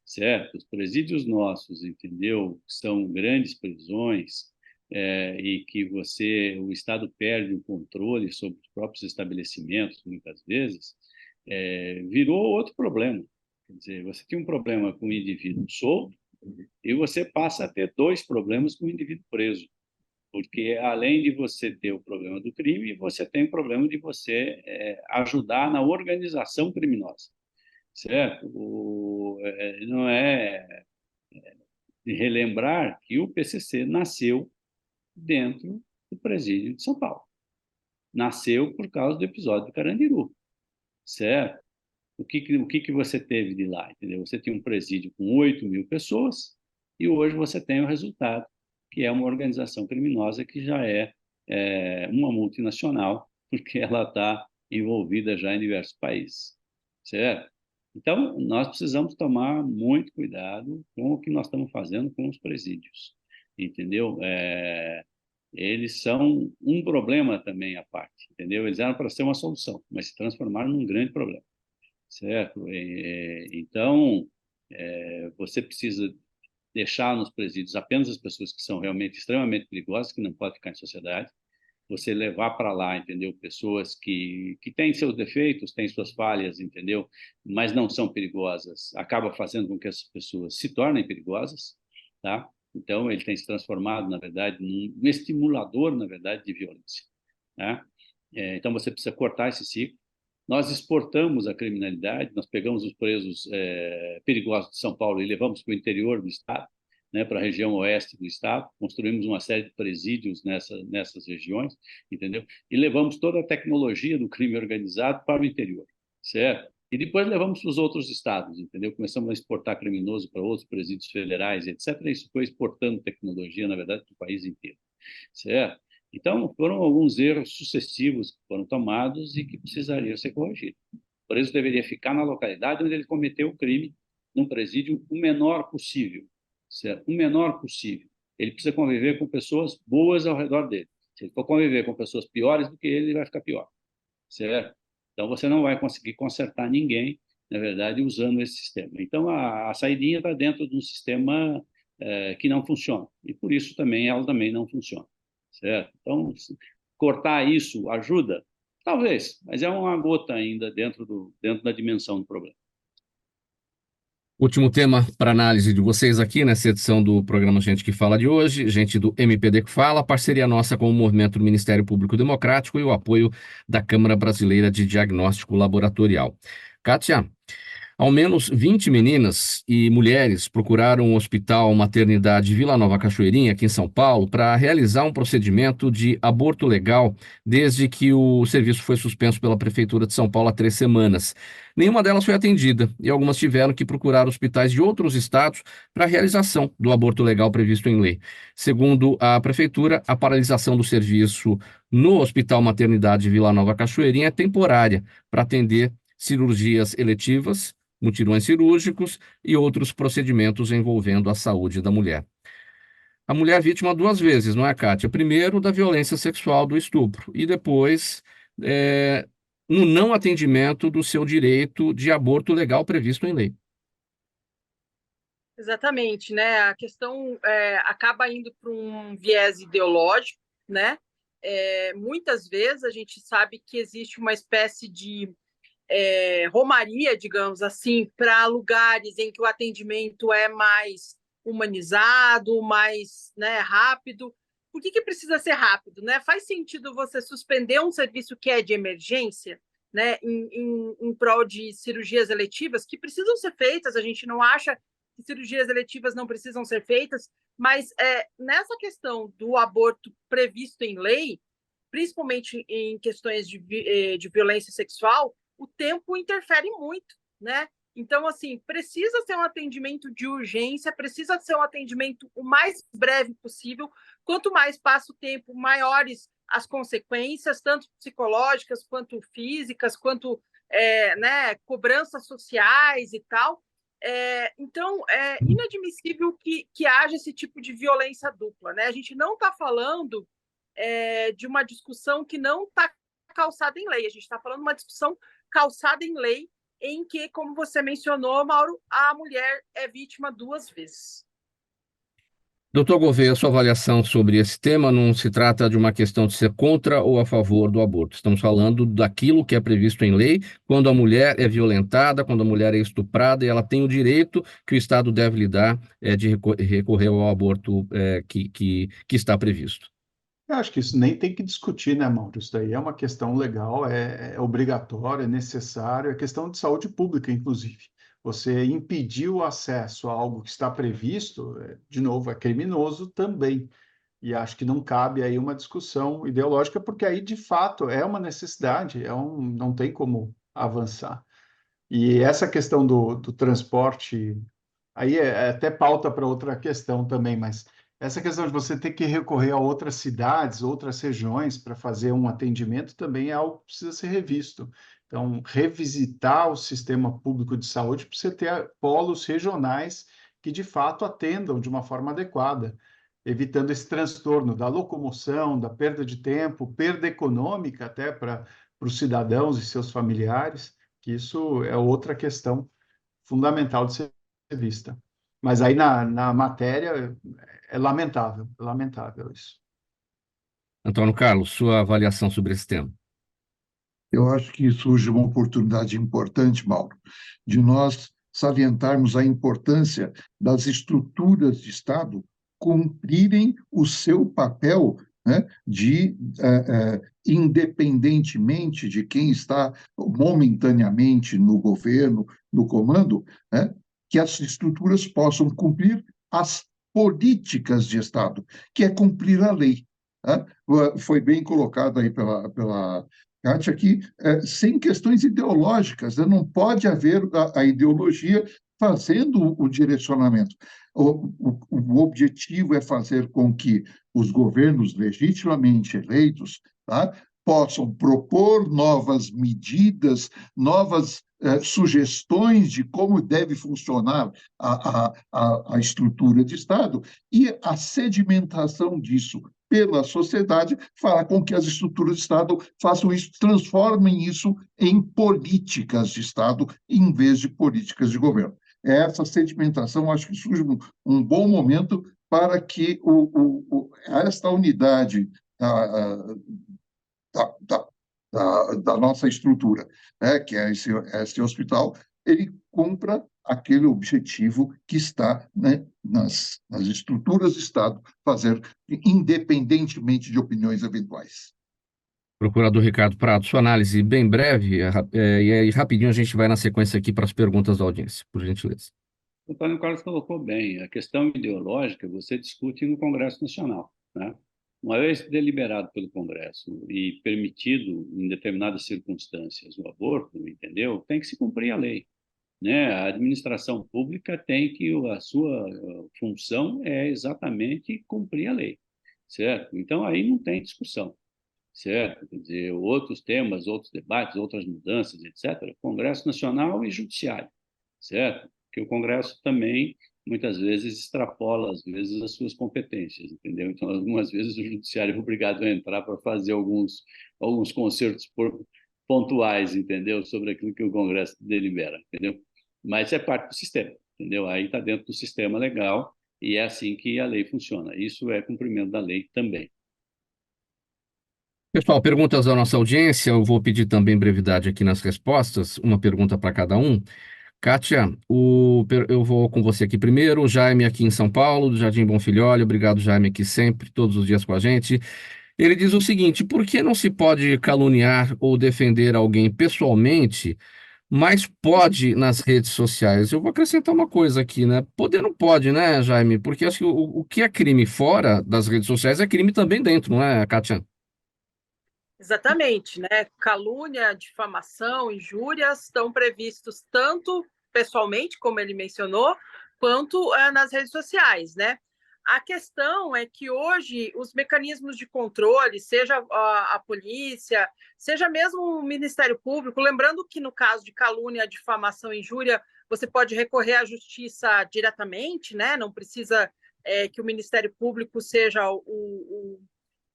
certo? Os presídios nossos, entendeu? São grandes prisões, e que o Estado perde o controle sobre os próprios estabelecimentos, muitas vezes, virou outro problema. Quer dizer, você tem um problema com o indivíduo solto e você passa a ter dois problemas com o indivíduo preso. Porque, além de você ter o problema do crime, você tem o problema de você ajudar na organização criminosa, certo? Não é de relembrar que o PCC nasceu dentro do presídio de São Paulo. Nasceu por causa do episódio do Carandiru, certo? O que você teve de lá, entendeu? Você tinha um presídio com 8.000 pessoas e hoje você tem o resultado, que é uma organização criminosa que já é uma multinacional, porque ela está envolvida já em diversos países, certo? Então, nós precisamos tomar muito cuidado com o que nós estamos fazendo com os presídios, entendeu? Eles são um problema também à parte, entendeu? Eles eram para ser uma solução, mas se transformaram num grande problema, certo? Então, você precisa deixar nos presídios apenas as pessoas que são realmente extremamente perigosas, que não podem ficar em sociedade, você levar para lá, entendeu? Pessoas que têm seus defeitos, têm suas falhas, entendeu? Mas não são perigosas, acaba fazendo com que essas pessoas se tornem perigosas, tá? Então, ele tem se transformado, na verdade, num estimulador, na verdade, de violência, tá? Então, você precisa cortar esse ciclo. Nós exportamos a criminalidade, nós pegamos os presos perigosos de São Paulo e levamos para o interior do estado, né, para a região oeste do estado, construímos uma série de presídios nessas regiões, entendeu? E levamos toda a tecnologia do crime organizado para o interior, certo? E depois levamos para os outros estados, entendeu? Começamos a exportar criminoso para outros presídios federais, etc. E isso foi exportando tecnologia, na verdade, para o país inteiro, certo? Então, foram alguns erros sucessivos que foram tomados e que precisariam ser corrigidos. O preso deveria ficar na localidade onde ele cometeu o crime, num presídio o menor possível, certo? O menor possível. Ele precisa conviver com pessoas boas ao redor dele. Se ele for conviver com pessoas piores do que ele vai ficar pior, certo? Então, você não vai conseguir consertar ninguém, na verdade, usando esse sistema. Então, a saidinha está dentro de um sistema que não funciona. E, por isso, ela também não funciona, certo? Então, cortar isso ajuda? Talvez, mas é uma gota ainda dentro da dimensão do problema. Último tema para análise de vocês aqui nessa edição do programa Gente que Fala de hoje, gente do MPD que Fala, parceria nossa com o Movimento do Ministério Público Democrático e o apoio da Câmara Brasileira de Diagnóstico Laboratorial. Kátia, Ao menos 20 meninas e mulheres procuraram o Hospital Maternidade Vila Nova Cachoeirinha, aqui em São Paulo, para realizar um procedimento de aborto legal desde que o serviço foi suspenso pela Prefeitura de São Paulo há 3 semanas. Nenhuma delas foi atendida e algumas tiveram que procurar hospitais de outros estados para a realização do aborto legal previsto em lei. Segundo a Prefeitura, a paralisação do serviço no Hospital Maternidade Vila Nova Cachoeirinha é temporária para atender cirurgias eletivas, mutirões cirúrgicos e outros procedimentos envolvendo a saúde da mulher. A mulher é vítima 2 vezes, não é, Kátia? Primeiro, da violência sexual, do estupro, e depois, no não atendimento do seu direito de aborto legal previsto em lei. Exatamente, né? A questão acaba indo para um viés ideológico, né? Muitas vezes a gente sabe que existe uma espécie de romaria, digamos assim, para lugares em que o atendimento é mais humanizado, mais, né, rápido. Por que precisa ser rápido, né? Faz sentido você suspender um serviço que é de emergência, né, em prol de cirurgias eletivas que precisam ser feitas. A gente não acha que cirurgias eletivas não precisam ser feitas, mas nessa questão do aborto previsto em lei, principalmente em questões de violência sexual, o tempo interfere muito, né? Então, assim, precisa ser um atendimento de urgência, precisa ser um atendimento o mais breve possível. Quanto mais passa o tempo, maiores as consequências, tanto psicológicas, quanto físicas, quanto né, cobranças sociais e tal. Então, é inadmissível que haja esse tipo de violência dupla, né? A gente não está falando de uma discussão que não está calçada em lei. A gente está falando de uma discussão calçada em lei em que, como você mencionou, Mauro, a mulher é vítima 2 vezes. Doutor Gouveia, a sua avaliação sobre esse tema não se trata de uma questão de ser contra ou a favor do aborto. Estamos falando daquilo que é previsto em lei, quando a mulher é violentada, quando a mulher é estuprada, e ela tem o direito que o Estado deve lhe dar de recorrer ao aborto que está previsto. Eu acho que isso nem tem que discutir, né, Mauro? Isso daí é uma questão legal, é obrigatório, é necessário, é questão de saúde pública, inclusive. Você impedir o acesso a algo que está previsto, de novo, é criminoso também. E acho que não cabe aí uma discussão ideológica, porque aí, de fato, é uma necessidade, não tem como avançar. E essa questão do transporte, aí é até pauta para outra questão também, mas essa questão de você ter que recorrer a outras cidades, outras regiões para fazer um atendimento também é algo que precisa ser revisto. Então, revisitar o sistema público de saúde para você ter polos regionais que, de fato, atendam de uma forma adequada, evitando esse transtorno da locomoção, da perda de tempo, perda econômica até para os cidadãos e seus familiares, que isso é outra questão fundamental de ser vista. Mas aí na matéria é lamentável isso. Antônio Carlos, sua avaliação sobre esse tema. Eu acho que surge uma oportunidade importante, Mauro, de nós salientarmos a importância das estruturas de Estado cumprirem o seu papel, né, de, independentemente de quem está momentaneamente no governo, no comando, né, que as estruturas possam cumprir as políticas de Estado, que é cumprir a lei. Né? Foi bem colocado aí pela Kátia, que sem questões ideológicas, né? Não pode haver a ideologia fazendo o direcionamento. O objetivo é fazer com que os governos legitimamente eleitos, tá, possam propor novas medidas, novas sugestões de como deve funcionar a estrutura de Estado, e a sedimentação disso pela sociedade fará com que as estruturas de Estado façam isso, transformem isso em políticas de Estado em vez de políticas de governo. Essa sedimentação, acho que surge um bom momento para que esta unidade da nossa estrutura, né, que é esse hospital, ele cumpra aquele objetivo que está, né, nas estruturas de Estado, fazer independentemente de opiniões eventuais. Procurador Ricardo Prado, sua análise bem breve, e aí rapidinho a gente vai na sequência aqui para as perguntas da audiência, por gentileza. O Antônio Carlos colocou bem, a questão ideológica você discute no Congresso Nacional, né? Uma vez deliberado pelo Congresso e permitido, em determinadas circunstâncias, o aborto, entendeu? Tem que se cumprir a lei, né? A administração pública tem que, a sua função é exatamente cumprir a lei, certo? Então, aí não tem discussão, certo? Quer dizer, outros temas, outros debates, outras mudanças, etc., Congresso Nacional e Judiciário, certo? Porque o Congresso também, muitas vezes, extrapola, às vezes, as suas competências, entendeu? Então, algumas vezes, o Judiciário é obrigado a entrar para fazer alguns concertos pontuais, entendeu? Sobre aquilo que o Congresso delibera, entendeu? Mas é parte do sistema, entendeu? Aí está dentro do sistema legal e é assim que a lei funciona. Isso é cumprimento da lei também. Pessoal, perguntas da nossa audiência, eu vou pedir também brevidade aqui nas respostas, uma pergunta para cada um. Kátia, eu vou com você aqui primeiro, o Jaime aqui em São Paulo, do Jardim Bonfilhole, obrigado Jaime aqui sempre, todos os dias com a gente. Ele diz o seguinte, por que não se pode caluniar ou defender alguém pessoalmente, mas pode nas redes sociais? Eu vou acrescentar uma coisa aqui, né? Poder não pode, né, Jaime? Porque acho que o que é crime fora das redes sociais é crime também dentro, não é, Kátia? Exatamente, né? Calúnia, difamação, injúrias estão previstos tanto pessoalmente, como ele mencionou, quanto nas redes sociais, né? A questão é que hoje os mecanismos de controle, seja a polícia, seja mesmo o Ministério Público, lembrando que no caso de calúnia, difamação e injúria, você pode recorrer à justiça diretamente, né? Não precisa que o Ministério Público seja o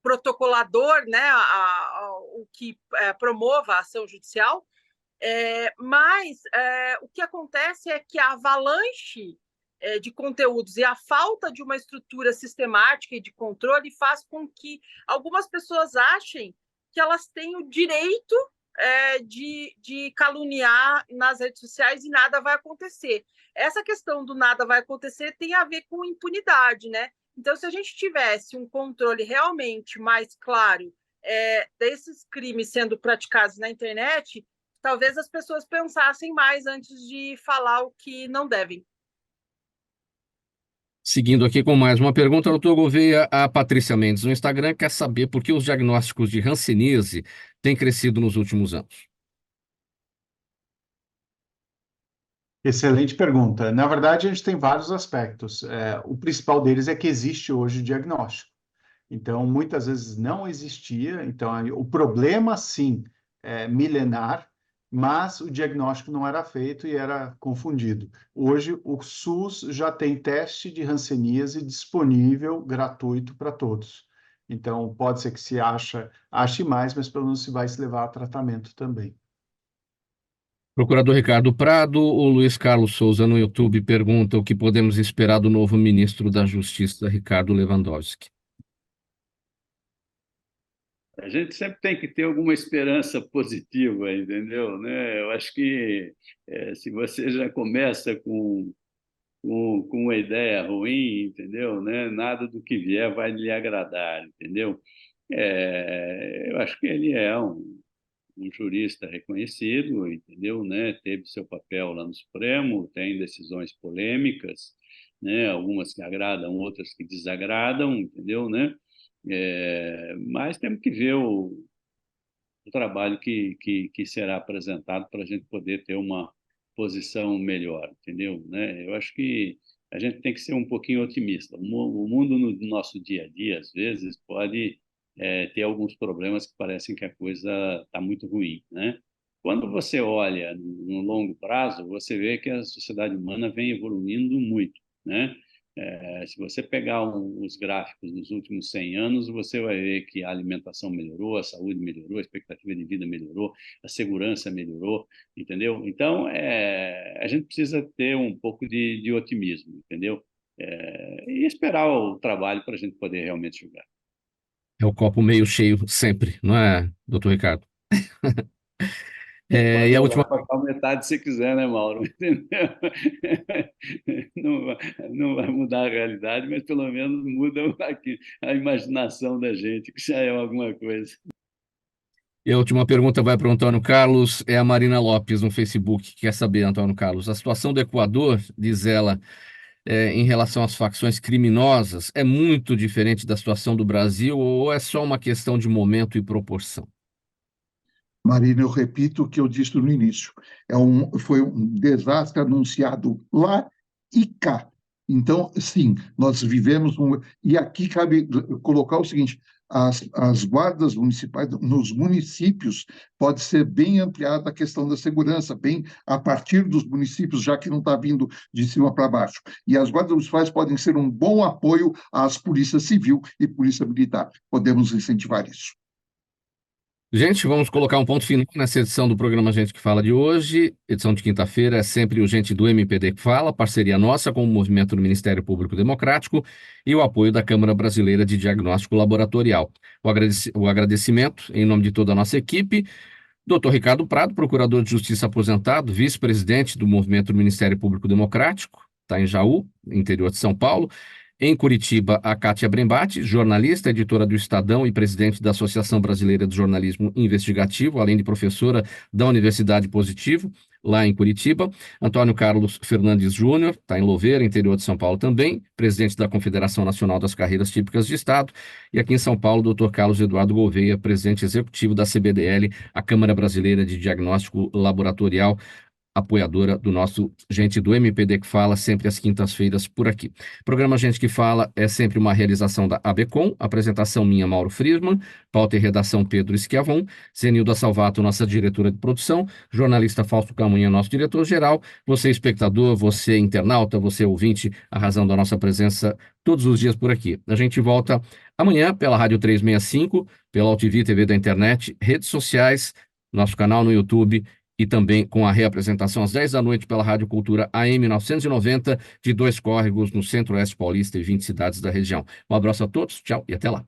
protocolador, né, o que promova a ação judicial, mas o que acontece é que a avalanche de conteúdos e a falta de uma estrutura sistemática e de controle faz com que algumas pessoas achem que elas têm o direito de caluniar nas redes sociais e nada vai acontecer. Essa questão do nada vai acontecer tem a ver com impunidade, né? Então, se a gente tivesse um controle realmente mais claro desses crimes sendo praticados na internet, talvez as pessoas pensassem mais antes de falar o que não devem. Seguindo aqui com mais uma pergunta, doutor Gouveia, a Patrícia Mendes no Instagram quer saber por que os diagnósticos de hanseníase têm crescido nos últimos anos. Excelente pergunta. Na verdade, a gente tem vários aspectos. O principal deles é que existe hoje o diagnóstico. Então, muitas vezes não existia. Então, o problema, sim, é milenar, mas o diagnóstico não era feito e era confundido. Hoje, o SUS já tem teste de hanseníase disponível, gratuito para todos. Então, pode ser que se ache mais, mas pelo menos se vai se levar a tratamento também. Procurador Ricardo Prado, o Luiz Carlos Souza no YouTube pergunta o que podemos esperar do novo ministro da Justiça, Ricardo Lewandowski. A gente sempre tem que ter alguma esperança positiva, entendeu? Né? Eu acho que se você já começa com uma ideia ruim, entendeu? Né? Nada do que vier vai lhe agradar, entendeu? Eu acho que ele é um jurista reconhecido, entendeu? Né? Teve seu papel lá no Supremo, tem decisões polêmicas, né? Algumas que agradam, outras que desagradam, entendeu? Né? Mas temos que ver o trabalho que será apresentado para a gente poder ter uma posição melhor, entendeu? Né? Eu acho que a gente tem que ser um pouquinho otimista. O mundo no nosso dia a dia, às vezes, pode ter alguns problemas que parecem que a coisa está muito ruim, né? Quando você olha no longo prazo, você vê que a sociedade humana vem evoluindo muito, né? Se você pegar os gráficos dos últimos 100 anos, você vai ver que a alimentação melhorou, a saúde melhorou, a expectativa de vida melhorou, a segurança melhorou, entendeu? Então, a gente precisa ter um pouco de otimismo, entendeu? E esperar o trabalho para a gente poder realmente julgar. É o copo meio cheio sempre, não é, doutor Ricardo? Pode E a jogar última. para metade se quiser, né, Mauro? Entendeu? Não vai mudar a realidade, mas pelo menos muda a imaginação da gente, que já é alguma coisa. E a última pergunta vai para o Antônio Carlos, é a Marina Lopes no Facebook, que quer saber, Antônio Carlos, a situação do Equador, diz ela, em relação às facções criminosas, é muito diferente da situação do Brasil ou é só uma questão de momento e proporção? Marina, eu repito o que eu disse no início. Foi um desastre anunciado lá e cá. Então, sim, nós vivemos E aqui cabe colocar o seguinte: as guardas municipais nos municípios pode ser bem ampliada a questão da segurança, bem a partir dos municípios, já que não está vindo de cima para baixo. E as guardas municipais podem ser um bom apoio às polícias civil e polícia militar. Podemos incentivar isso. Gente, vamos colocar um ponto final nessa edição do programa Gente que Fala de hoje. Edição de quinta-feira é sempre o Gente do MPD que Fala, parceria nossa com o movimento do Ministério Público Democrático e o apoio da Câmara Brasileira de Diagnóstico Laboratorial. O agradecimento, em nome de toda a nossa equipe, Dr. Ricardo Prado, procurador de Justiça aposentado, vice-presidente do movimento do Ministério Público Democrático, está em Jaú, interior de São Paulo. Em Curitiba, a Kátia Brembati, jornalista, editora do Estadão e presidente da Associação Brasileira de Jornalismo Investigativo, além de professora da Universidade Positivo, lá em Curitiba. Antônio Carlos Fernandes Júnior, está em Louveira, interior de São Paulo também, presidente da Confederação Nacional das Carreiras Típicas de Estado. E aqui em São Paulo, Dr. Carlos Eduardo Gouveia, presidente executivo da CBDL, a Câmara Brasileira de Diagnóstico Laboratorial, apoiadora do nosso Gente do MPD que Fala, sempre às quintas-feiras por aqui. O programa Gente que Fala é sempre uma realização da ABCom, apresentação minha, Mauro Friedman, pauta e redação Pedro Schiavon, Zenilda Salvato, nossa diretora de produção, jornalista Fausto Camunha, nosso diretor-geral, você espectador, você internauta, você ouvinte, a razão da nossa presença todos os dias por aqui. A gente volta amanhã pela Rádio 365, pela UTV TV da internet, redes sociais, nosso canal no YouTube, e também com a reapresentação às 10 da noite pela Rádio Cultura AM 990, de Dois Córregos, no Centro-Oeste Paulista e 20 cidades da região. Um abraço a todos, tchau e até lá.